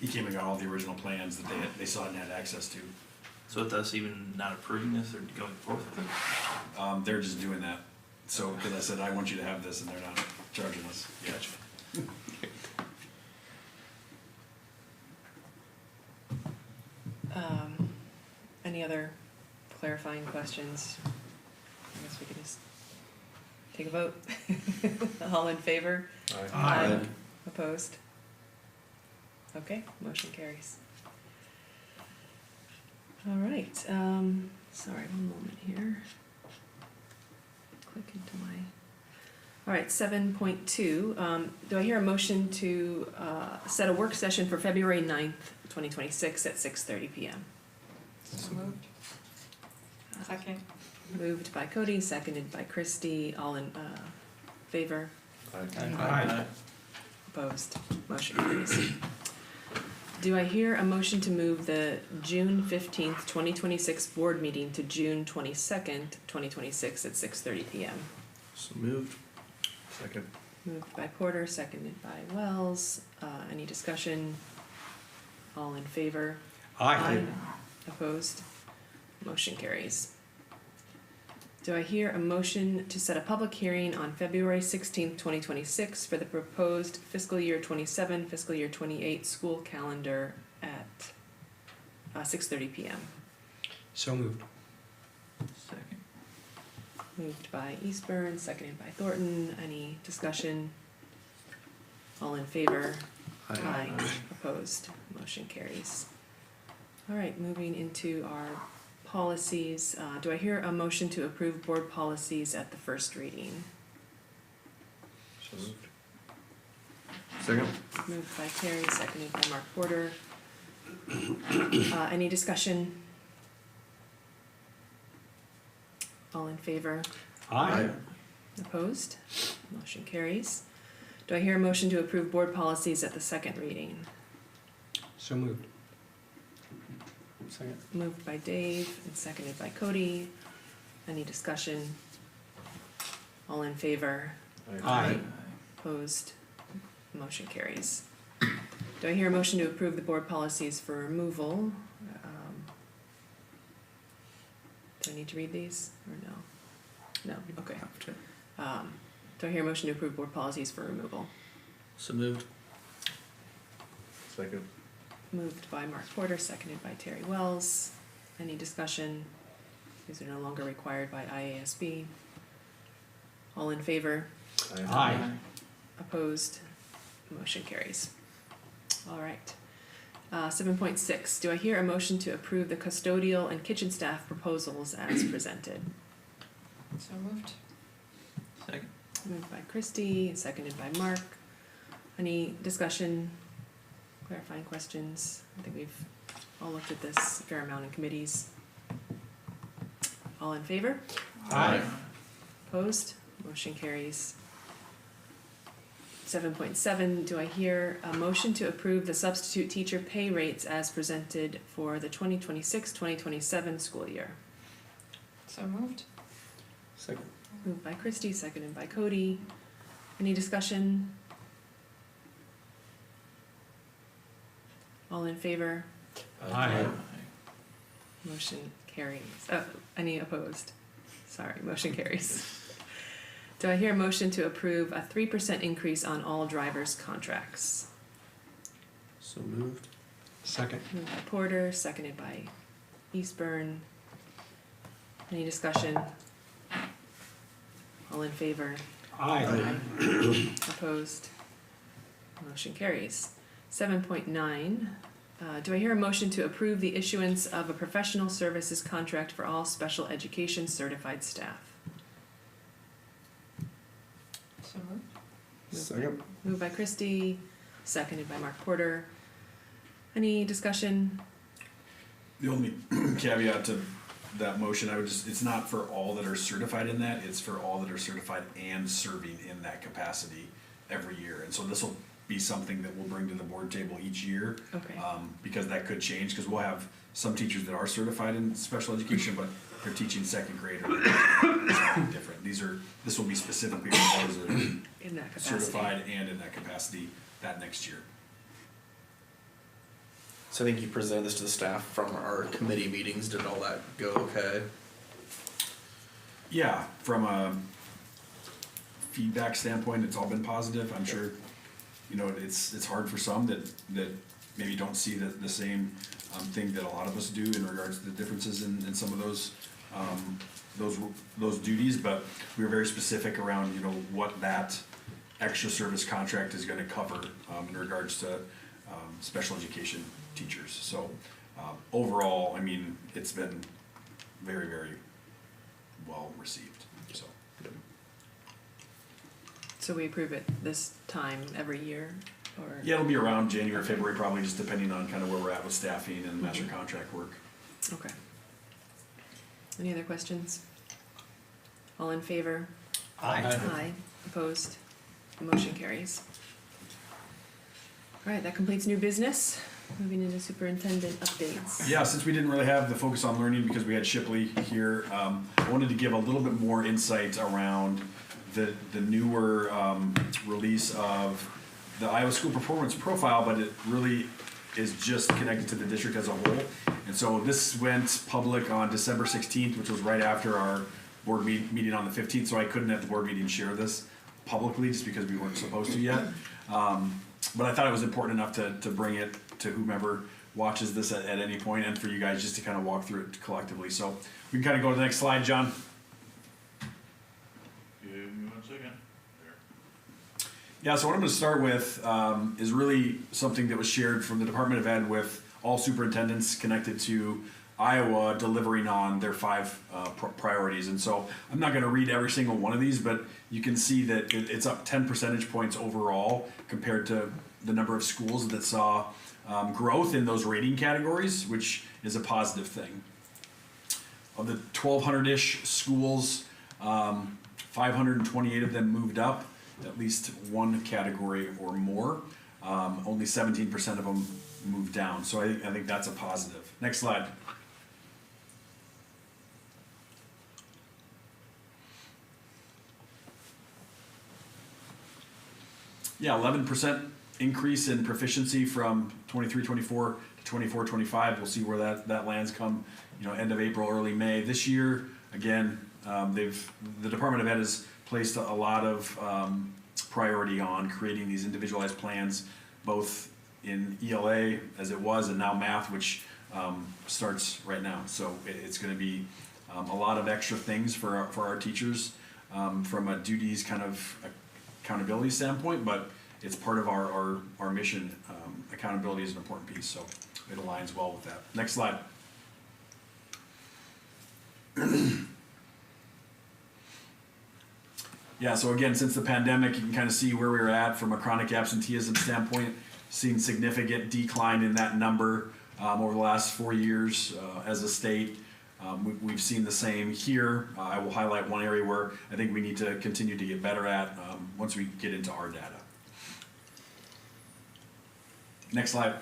He came and got all the original plans that they saw and had access to. So with us even not approving this or going forth with it? They're just doing that. So, because I said, I want you to have this, and they're not charging us. Gotcha. Any other clarifying questions? I guess we can just take a vote. All in favor? Aye. Opposed? Okay, motion carries. All right, sorry, one moment here. Click into my, all right, 7.2, do I hear a motion to, set a work session for February 9th, 2026 at 6:30 PM? So moved. Second. Moved by Cody, seconded by Christie, all in, favor? Aye. Opposed? Motion carries. Do I hear a motion to move the June 15th, 2026 board meeting to June 22nd, 2026 at 6:30 PM? So moved. Second. Moved by Porter, seconded by Wells. Any discussion? All in favor? Opposed? Motion carries. Do I hear a motion to set a public hearing on February 16th, 2026 for the proposed fiscal year 27, fiscal year 28 school calendar at 6:30 PM? So moved. Second. Moved by Eastburn, seconded by Thornton. Any discussion? All in favor? Aye. Opposed? Motion carries. All right, moving into our policies. Do I hear a motion to approve board policies at the first reading? So moved. Second. Moved by Terry, seconded by Mark Porter. Any discussion? All in favor? Aye. Opposed? Motion carries. Do I hear a motion to approve board policies at the second reading? So moved. Second. Moved by Dave and seconded by Cody. Any discussion? All in favor? Aye. Opposed? Motion carries. Do I hear a motion to approve the board policies for removal? Do I need to read these or no? No, okay. Do I hear a motion to approve board policies for removal? So moved. Second. Moved by Mark Porter, seconded by Terry Wells. Any discussion? These are no longer required by IASB. All in favor? Aye. Opposed? Motion carries. All right. 7.6, do I hear a motion to approve the custodial and kitchen staff proposals as presented? So moved. Second. Moved by Christie, seconded by Mark. Any discussion, clarifying questions? I think we've all looked at this a fair amount in committees. All in favor? Aye. Opposed? Motion carries. 7.7, do I hear a motion to approve the substitute teacher pay rates as presented for the 2026-2027 school year? So moved. Second. Moved by Christie, seconded by Cody. Any discussion? All in favor? Aye. Motion carries. Any opposed? Sorry, motion carries. Do I hear a motion to approve a 3% increase on all drivers' contracts? So moved. Second. Moved by Porter, seconded by Eastburn. Any discussion? All in favor? Aye. Opposed? Motion carries. 7.9, do I hear a motion to approve the issuance of a professional services contract for all special education certified staff? So moved. Second. Moved by Christie, seconded by Mark Porter. Any discussion? The only caveat to that motion, it's not for all that are certified in that, it's for all that are certified and serving in that capacity every year. And so this will be something that we'll bring to the board table each year. Okay. Because that could change, because we'll have some teachers that are certified in special education, but they're teaching second grade or something different. This will be specifically for those that are In that capacity. certified and in that capacity that next year. So I think you presented this to the staff from our committee meetings. Did all that go okay? Yeah, from a feedback standpoint, it's all been positive. I'm sure, it's hard for some that maybe don't see the same thing that a lot of us do in regards to the differences in some of those duties, but we were very specific around, what that extra service contract is gonna cover in regards to special education teachers. So overall, it's been very, very well received, so. So we approve it this time every year, or? Yeah, it'll be around January, February, probably just depending on kind of where we're at with staffing and master contract work. Okay. Any other questions? All in favor? Aye. Opposed? Motion carries. All right, that completes new business. Moving into superintendent updates. Yeah, since we didn't really have the focus on learning because we had Shipley here, I wanted to give a little bit more insight around the newer release of the Iowa School Performance Profile, but it really is just connected to the district as a whole. And so this went public on December 16th, which was right after our board meeting on the 15th, so I couldn't at the board meeting share this publicly just because we weren't supposed to yet. But I thought it was important enough to bring it to whomever watches this at any point, and for you guys just to kind of walk through it collectively. So we can kind of go to the next slide, John. Give me 1 second. Yeah, so what I'm going to start with is really something that was shared from the Department of Ed with all superintendents connected to Iowa delivering on their 5 priorities. And so I'm not going to read every single one of these, but you can see that it's up 10 percentage points overall compared to the number of schools that saw growth in those rating categories, which is a positive thing. Of the 1,200-ish schools, 528 of them moved up at least one category or more. Only 17% of them moved down. So I think that's a positive. Next slide. Yeah, 11% increase in proficiency from 23-24 to 24-25. We'll see where that lands come, end of April, early May. This year, again, the Department of Ed has placed a lot of priority on creating these individualized plans, both in ELA as it was, and now math, which starts right now. So it's going to be a lot of extra things for our teachers from a duties kind of accountability standpoint, but it's part of our mission. Accountability is an important piece, so it aligns well with that. Next slide. Yeah, so again, since the pandemic, you can kind of see where we were at from a chronic absenteeism standpoint, seeing significant decline in that number over the last 4 years as a state. We've seen the same here. I will highlight one area where I think we need to continue to get better at once we get into our data. Next slide.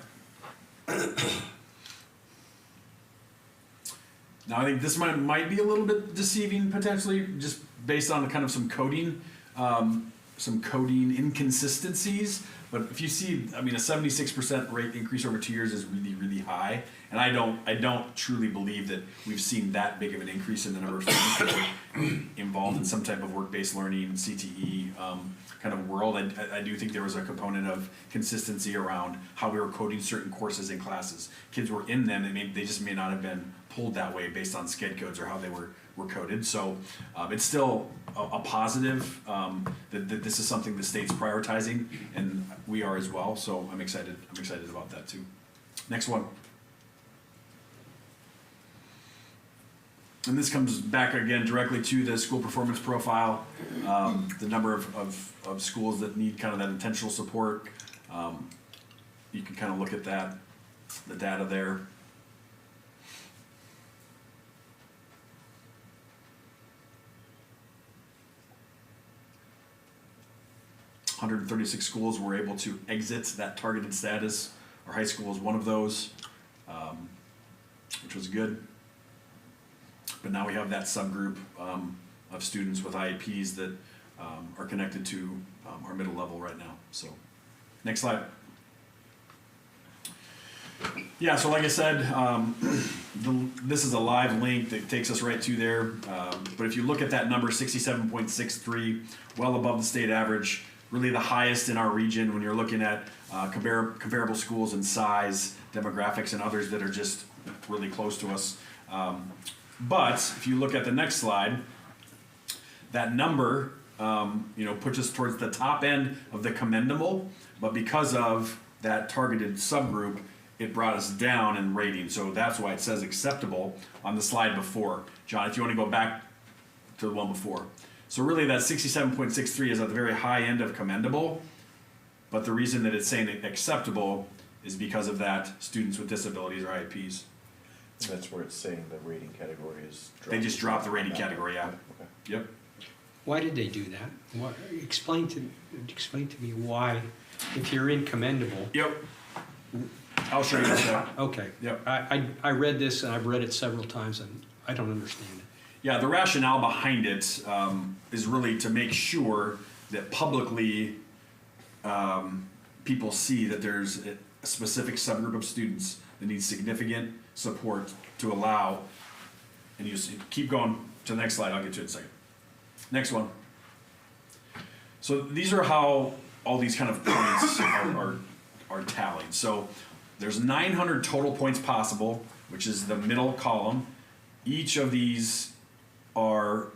Now I think this might be a little bit deceiving potentially, just based on kind of some coding inconsistencies. But if you see, a 76% rate increase over 2 years is really, really high. And I don't truly believe that we've seen that big of an increase in the number of students that are involved in some type of work-based learning, CTE kind of world. I do think there was a component of consistency around how we were coding certain courses in classes. Kids were in them, they just may not have been pulled that way based on sched codes or how they were coded. So it's still a positive that this is something the state's prioritizing, and we are as well. So I'm excited about that too. Next one. And this comes back again directly to the school performance profile, the number of schools that need kind of that intentional support. You can kind of look at that, the data there. 136 schools were able to exit that targeted status. Our high school is one of those, which was good. But now we have that subgroup of students with IEPs that are connected to our middle level right now. So, next slide. Yeah, so like I said, this is a live link that takes us right to there. But if you look at that number, 67.63, well above the state average, really the highest in our region when you're looking at comparable schools in size, demographics, and others that are just really close to us. But if you look at the next slide, that number puts us towards the top end of the commendable, but because of that targeted subgroup, it brought us down in rating. So that's why it says acceptable on the slide before. John, if you want to go back to the one before. So really that 67.63 is at the very high end of commendable, but the reason that it's saying acceptable is because of that students with disabilities or IEPs. And that's where it's saying the rating category is dropped. They just dropped the rating category, yeah. Okay. Yep. Why did they do that? Explain to me why, if you're in commendable, Yep. I'll show you this now. Okay. Yep. I read this, and I've read it several times, and I don't understand it. Yeah, the rationale behind it is really to make sure that publicly people see that there's a specific subgroup of students that need significant support to allow, and you see, keep going to the next slide, I'll get to it in a second. Next one. So these are how all these kind of points are tallied. So there's 900 total points possible, which is the middle column. Each of these are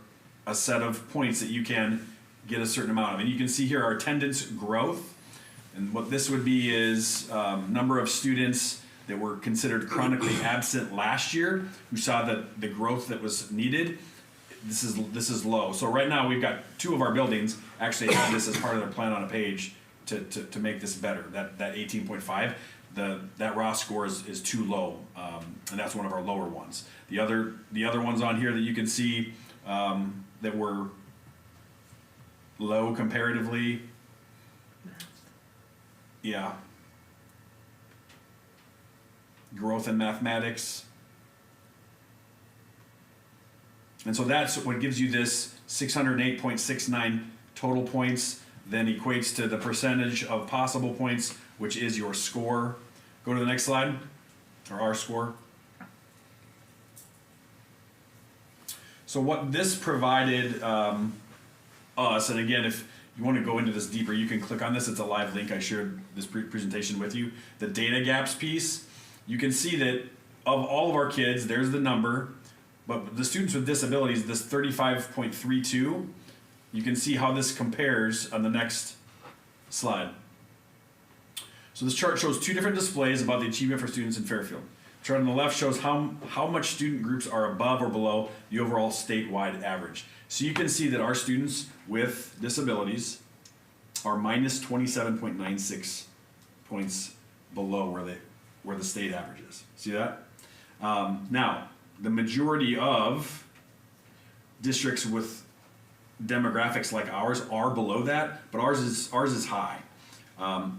a set of points that you can get a certain amount of. And you can see here our attendance growth. And what this would be is number of students that were considered chronically absent last year, who saw the growth that was needed. This is low. So right now we've got 2 of our buildings actually have this as part of their plan on a page to make this better. That 18.5, that raw score is too low, and that's one of our lower ones. The other ones on here that you can see that were low comparatively. Yeah. Growth in mathematics. And so that's what gives you this 608.69 total points, then equates to the percentage of possible points, which is your score. Go to the next slide, or our score. So what this provided us, and again, if you want to go into this deeper, you can click on this. It's a live link. I shared this presentation with you. The data gaps piece, you can see that of all of our kids, there's the number, but the students with disabilities, this 35.32, you can see how this compares on the next slide. So this chart shows 2 different displays about the achievement for students in Fairfield. The chart on the left shows how much student groups are above or below the overall statewide average. So you can see that our students with disabilities are minus 27.96 points below where the state average is. See that? Now, the majority of districts with demographics like ours are below that, but ours is high.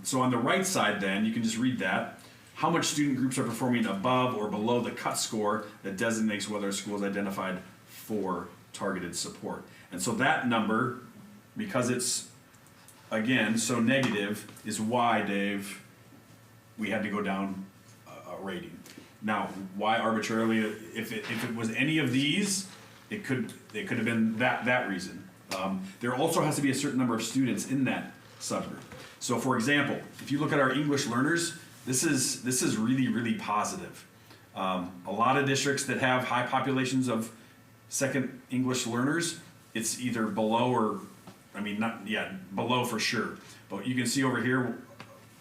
So on the right side then, you can just read that. How much student groups are performing above or below the cut score that designates whether a school is identified for targeted support. And so that number, because it's, again, so negative, is why, Dave, we had to go down a rating. Now, why arbitrarily? If it was any of these, it could have been that reason. There also has to be a certain number of students in that subgroup. So, for example, if you look at our English learners, this is really, really positive. A lot of districts that have high populations of second English learners, it's either below or, below for sure. But you can see over here,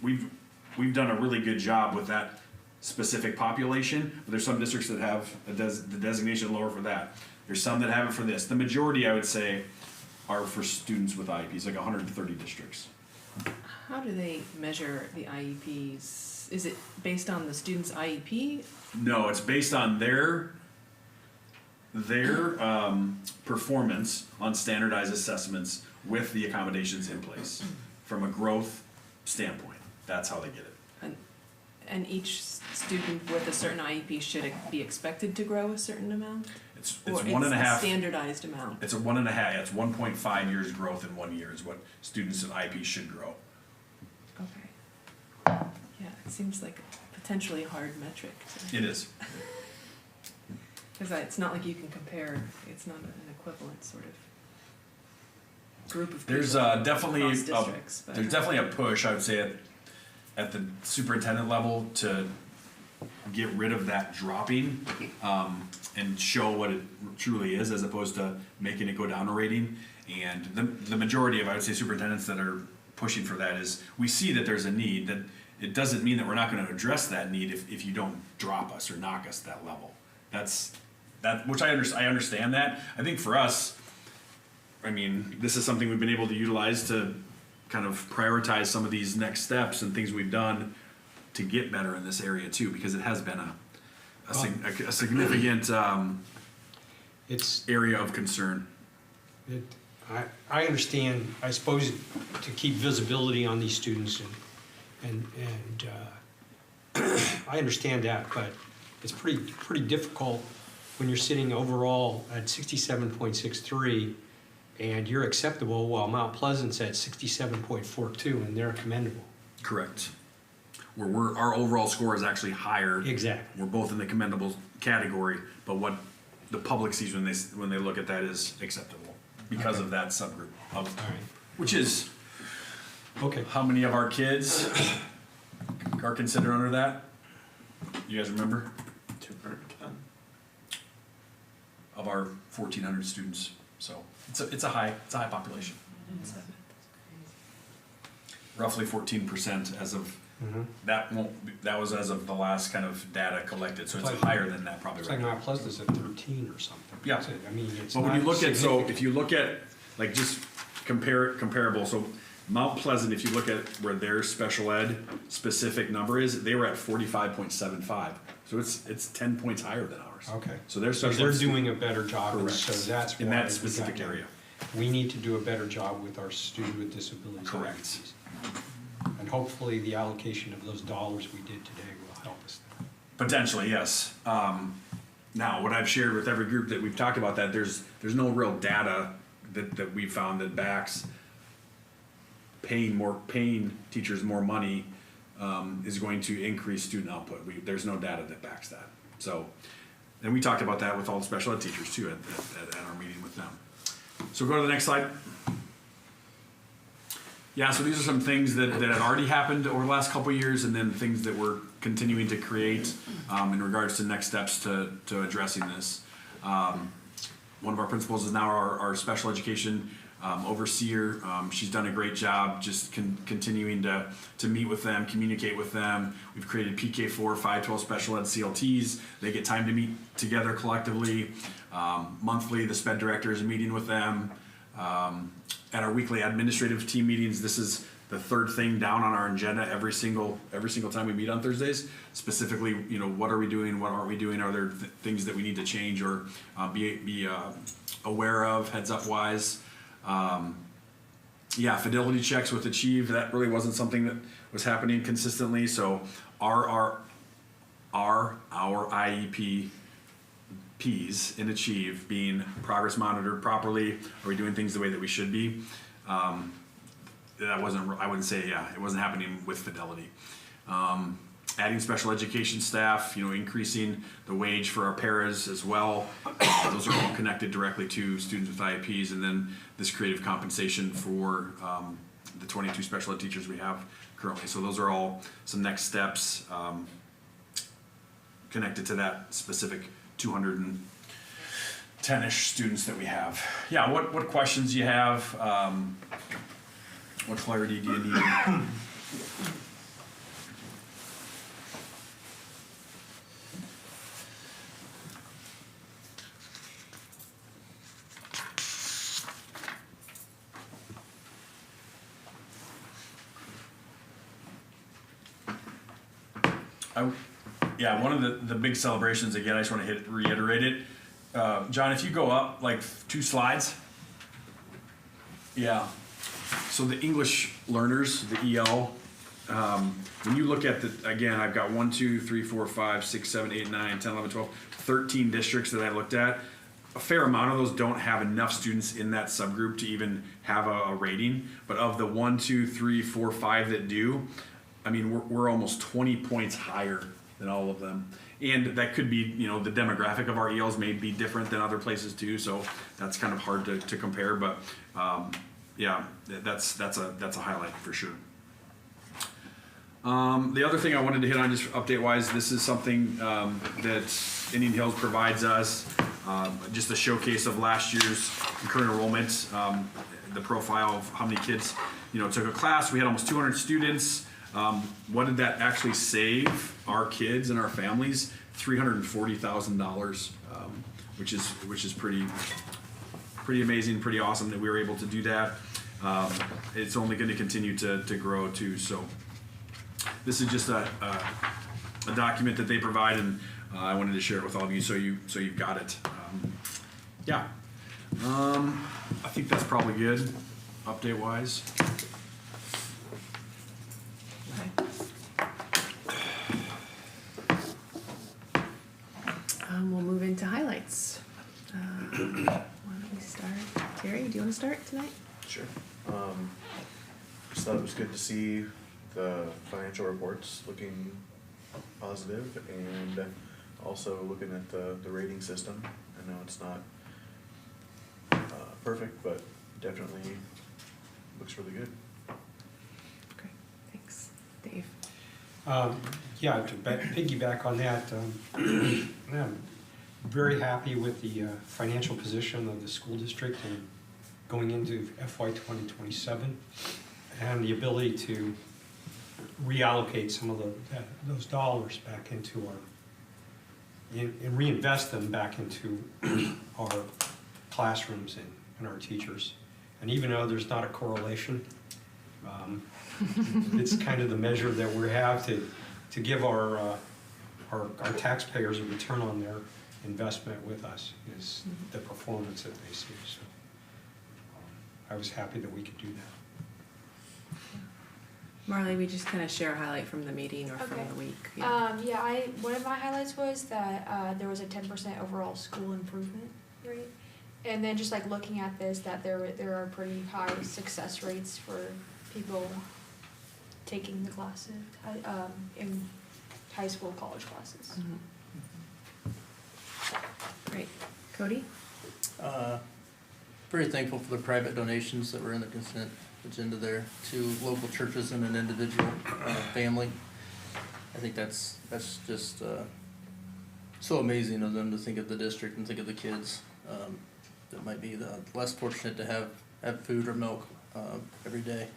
we've done a really good job with that specific population, but there's some districts that have the designation lower for that. There's some that have it for this. The majority, I would say, are for students with IEPs, like 130 districts. How do they measure the IEPs? Is it based on the student's IEP? No, it's based on their performance on standardized assessments with the accommodations in place from a growth standpoint. That's how they get it. And each student with a certain IEP should be expected to grow a certain amount? It's Or 1.5. a standardized amount? It's a 1.5. It's 1.5 years growth in 1 year is what students in IEP should grow. Okay. Yeah, it seems like a potentially hard metric. It is. Because it's not like you can compare, it's not an equivalent sort of group of people. There's definitely across districts, but- there's definitely a push, I would say, at the superintendent level to get rid of that dropping and show what it truly is, as opposed to making it go down a rating. And the majority of, I would say, superintendents that are pushing for that is, we see that there's a need. That it doesn't mean that we're not going to address that need if you don't drop us or knock us that level. Which I understand that. I think for us, this is something we've been able to utilize to kind of prioritize some of these next steps and things we've done to get better in this area too, because it has been a significant area of concern. I understand, I suppose, to keep visibility on these students and I understand that, but it's pretty difficult when you're sitting overall at 67.63 and you're acceptable while Mount Pleasant's at 67.42 and they're commendable. Correct. Our overall score is actually higher. Exactly. We're both in the commendable category, but what the public sees when they look at that is acceptable because of that subgroup of, All right. which is Okay. how many of our kids are considered under that? You guys remember? 210. Of our 1,400 students, so it's a high population. Roughly 14% as of that was as of the last kind of data collected, so it's Like- higher than that probably It's right like now. Mount Pleasant's at 13 or something. Yeah. That's it. I mean, it's But when you not look at, so significant. if you look at, like, just comparable, so Mount Pleasant, if you look at where their special ed specific number is, they were at 45.75. So it's 10 points higher than ours. Okay. So their So special they're ed doing a better job, and Correct. so that's why. in that we specific got that. area. We need to do a better job with our student with disabilities. Correct. IEPs. And hopefully the allocation of those dollars we did today will help us there. Potentially, yes. Now, what I've shared with every group that we've talked about that, there's no real data that we found that backs paying teachers more money is going to increase student output. There's no data that backs that. So, and we talked about that with all the special ed teachers too at our meeting with them. So go to the next slide. Yeah, so these are some things that had already happened over the last couple of years, and then things that we're continuing to create in regards to next steps to addressing this. One of our principals is now our special education overseer. She's done a great job just continuing to meet with them, communicate with them. We've created PK4, 512 special ed CLTs. They get time to meet together collectively. Monthly, the SPED director is meeting with them. At our weekly administrative team meetings, this is the third thing down on our agenda every single time we meet on Thursdays. Specifically, what are we doing? What aren't we doing? Are there things that we need to change or be aware of, heads up wise? Fidelity checks with Achieve. That really wasn't something that was happening consistently. So our IEP P's in Achieve being progress monitored properly? Are we doing things the way that we should be? That wasn't, I wouldn't say, it wasn't happening with Fidelity. Adding special education staff, increasing the wage for our paras as well. Those are all connected directly to students with IEPs, and then this creative compensation for the 22 special ed teachers we have currently. So those are all some next steps connected to that specific 210-ish students that we have. Yeah, what questions do you have? What clarity do you need? One of the big celebrations, again, I just want to reiterate it. John, if you go up like 2 slides. Yeah. So the English learners, the EL, when you look at again, I've got 1, 2, 3, 4, 5, 6, 7, 8, 9, 10, 11, 12, 13 districts that I looked at. A fair amount of those don't have enough students in that subgroup to even have a rating. But of the 1, 2, 3, 4, 5 that do, I mean, we're almost 20 points higher than all of them. And that could be, the demographic of our ELs may be different than other places too, so that's kind of hard to compare, but that's a highlight for sure. The other thing I wanted to hit on just update wise, this is something that Indian Hills provides us, just a showcase of last year's current enrollment, the profile of how many kids took a class. We had almost 200 students. What did that actually save our kids and our families? $340,000, which is pretty amazing, pretty awesome that we were able to do that. It's only going to continue to grow too. So this is just a document that they provide, and I wanted to share it with all of you so you've got it. I think that's probably good update wise. you want to start tonight? Sure. Just thought it was good to see the financial reports looking positive and also looking at the rating system. I know it's not perfect, but definitely looks really good. Okay, thanks. Dave? Yeah, to piggyback on that, I'm very happy with the financial position of the school district and going into FY 2027 and the ability to reallocate some of those dollars back into and reinvest them back into our classrooms and our teachers. And even though there's not a correlation, it's kind of the measure that we have to give our taxpayers a return on their investment with us is the performance that they see. So I was happy that we could do that. Marley, we just kind of share a highlight from the meeting or from Okay. the week. One of my highlights was that there was a 10% overall school improvement rate. And then just like looking at this, that there are pretty high success rates for people taking the classes in high school, college classes. Great. Cody? Very thankful for the private donations that were in the consent agenda there to local churches and an individual family. I think that's just so amazing of them to think of the district and think of the kids that might be the less fortunate to have food or milk every day.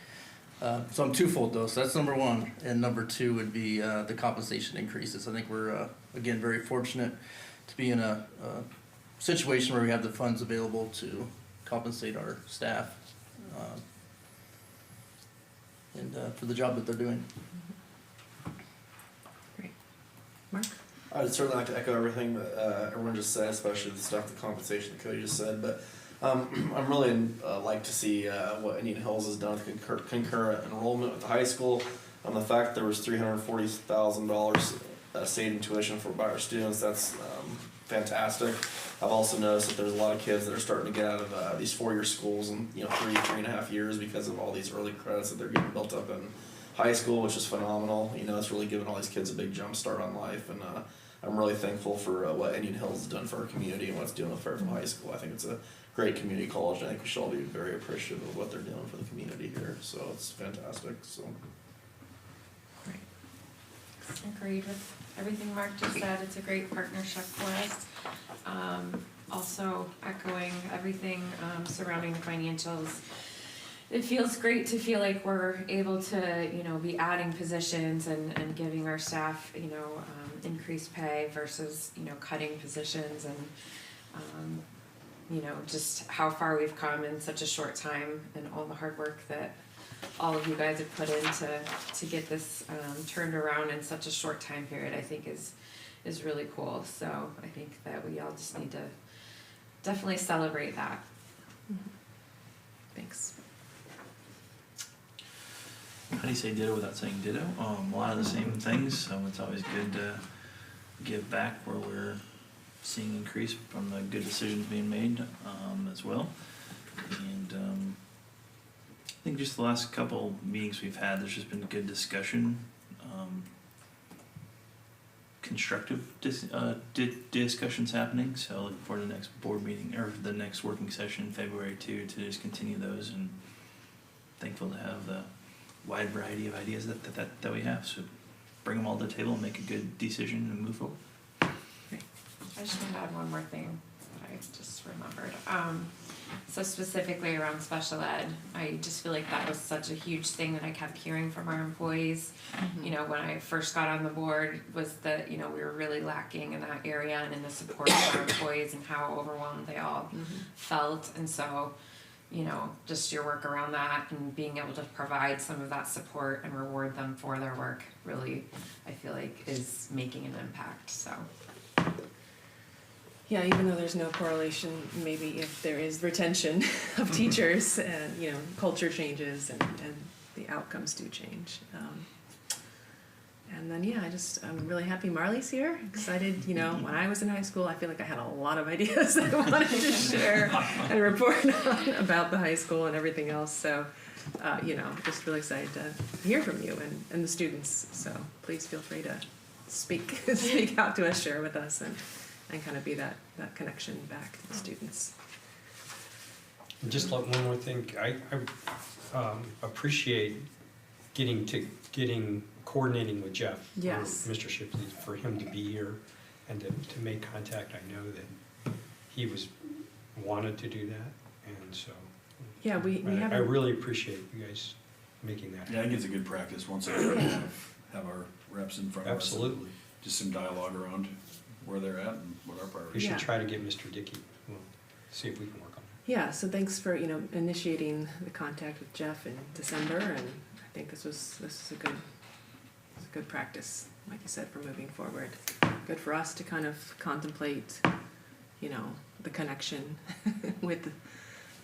So I'm twofold though, so that's number one. And number two would be the compensation increases. I think we're, again, very fortunate to be in a situation where we have the funds available to compensate our staff and for the job that they're doing. Great. Mark? I would certainly like to echo everything that everyone just said, especially the stuff, the compensation that Cody just said. But I'm really like to see what Indian Hills has done with concurrent enrollment with the high school. The fact that there was $340,000 saved in tuition by our students, that's fantastic. I've also noticed that there's a lot of kids that are starting to get out of these four-year schools in 3.5 years because of all these early credits that they're getting built up in high school, which is phenomenal. It's really given all these kids a big jump start on life, and I'm really thankful for what Indian Hills has done for our community and what it's doing with Fairfield High School. I think it's a great community college, and I think we should all be very appreciative of what they're doing for the community here. So it's fantastic. So. Agreed with everything Mark just said. It's a great partnership for us. Also echoing everything surrounding the financials. It feels great to feel like we're able to, be adding positions and giving our staff, increased pay versus, cutting positions and, just how far we've come in such a short time and all the hard work that all of you guys have put in to get this turned around in such a short time period, I think is really cool. So I think that we all just need to definitely celebrate that. Thanks. How do you say ditto without saying ditto? A lot of the same things, so it's always good to give back where we're seeing increase from the good decisions being made as well. And I think just the last couple meetings we've had, there's just been good discussion, constructive discussions happening. So looking forward to the next board meeting or the next working session in February to just continue those, and thankful to have the wide variety of ideas that we have. So bring them all to the table and make a good decision and move forward. I just want to add one more thing that I just remembered. So specifically around special ed, I just feel like that was such a huge thing that I kept hearing from our employees. When I first got on the board, was that, we were really lacking in that area and in the support of our employees and how overwhelmed they all felt. And so, just your work around that and being able to provide some of that support and reward them for their work really, I feel like, is making an impact. So. Yeah, even though there's no correlation, maybe if there is retention of teachers and, culture changes and the outcomes do change. And then, yeah, I'm really happy Marley's here. Excited, you know, when I was in high school, I feel like I had a lot of ideas that I wanted to share and report on about the high school and everything else. So, you know, just really excited to hear from you and the students. So please feel free to speak out to us, share with us, and kind of be that connection back to the students. And just like one more thing, I appreciate coordinating with Jeff. Yes. Mr. Shipley, for him to be here and to make contact. I know that he wanted to do that, and so. Yeah, we I haven't. really appreciate you guys making that happen. Yeah, I think it's a good practice once I have our reps in front of us. Absolutely. Just some dialogue around where they're at and what our We priorities should Yeah. try to get Mr. Dickey, we'll see if we can work on it. Yeah, so thanks for, you know, initiating the contact with Jeff in December, and I think this is a good practice, like you said, for moving forward. Good for us to kind of contemplate, you know, the connection with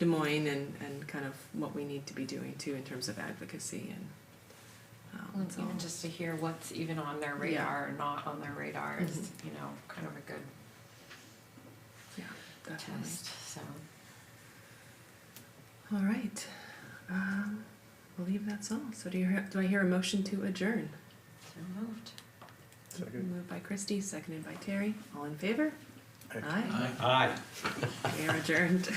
Des Moines and kind of what we need to be doing too in terms of advocacy and so Even just to hear what's even on their radar or not on their radar is, you know, kind of a good yeah, definitely. test, so. All right, I believe that's all. So do I hear a motion to adjourn? So moved. Second. Moved by Christie, seconded by Terry. All in favor? Aye. Aye. Aye. Aye. We are adjourned.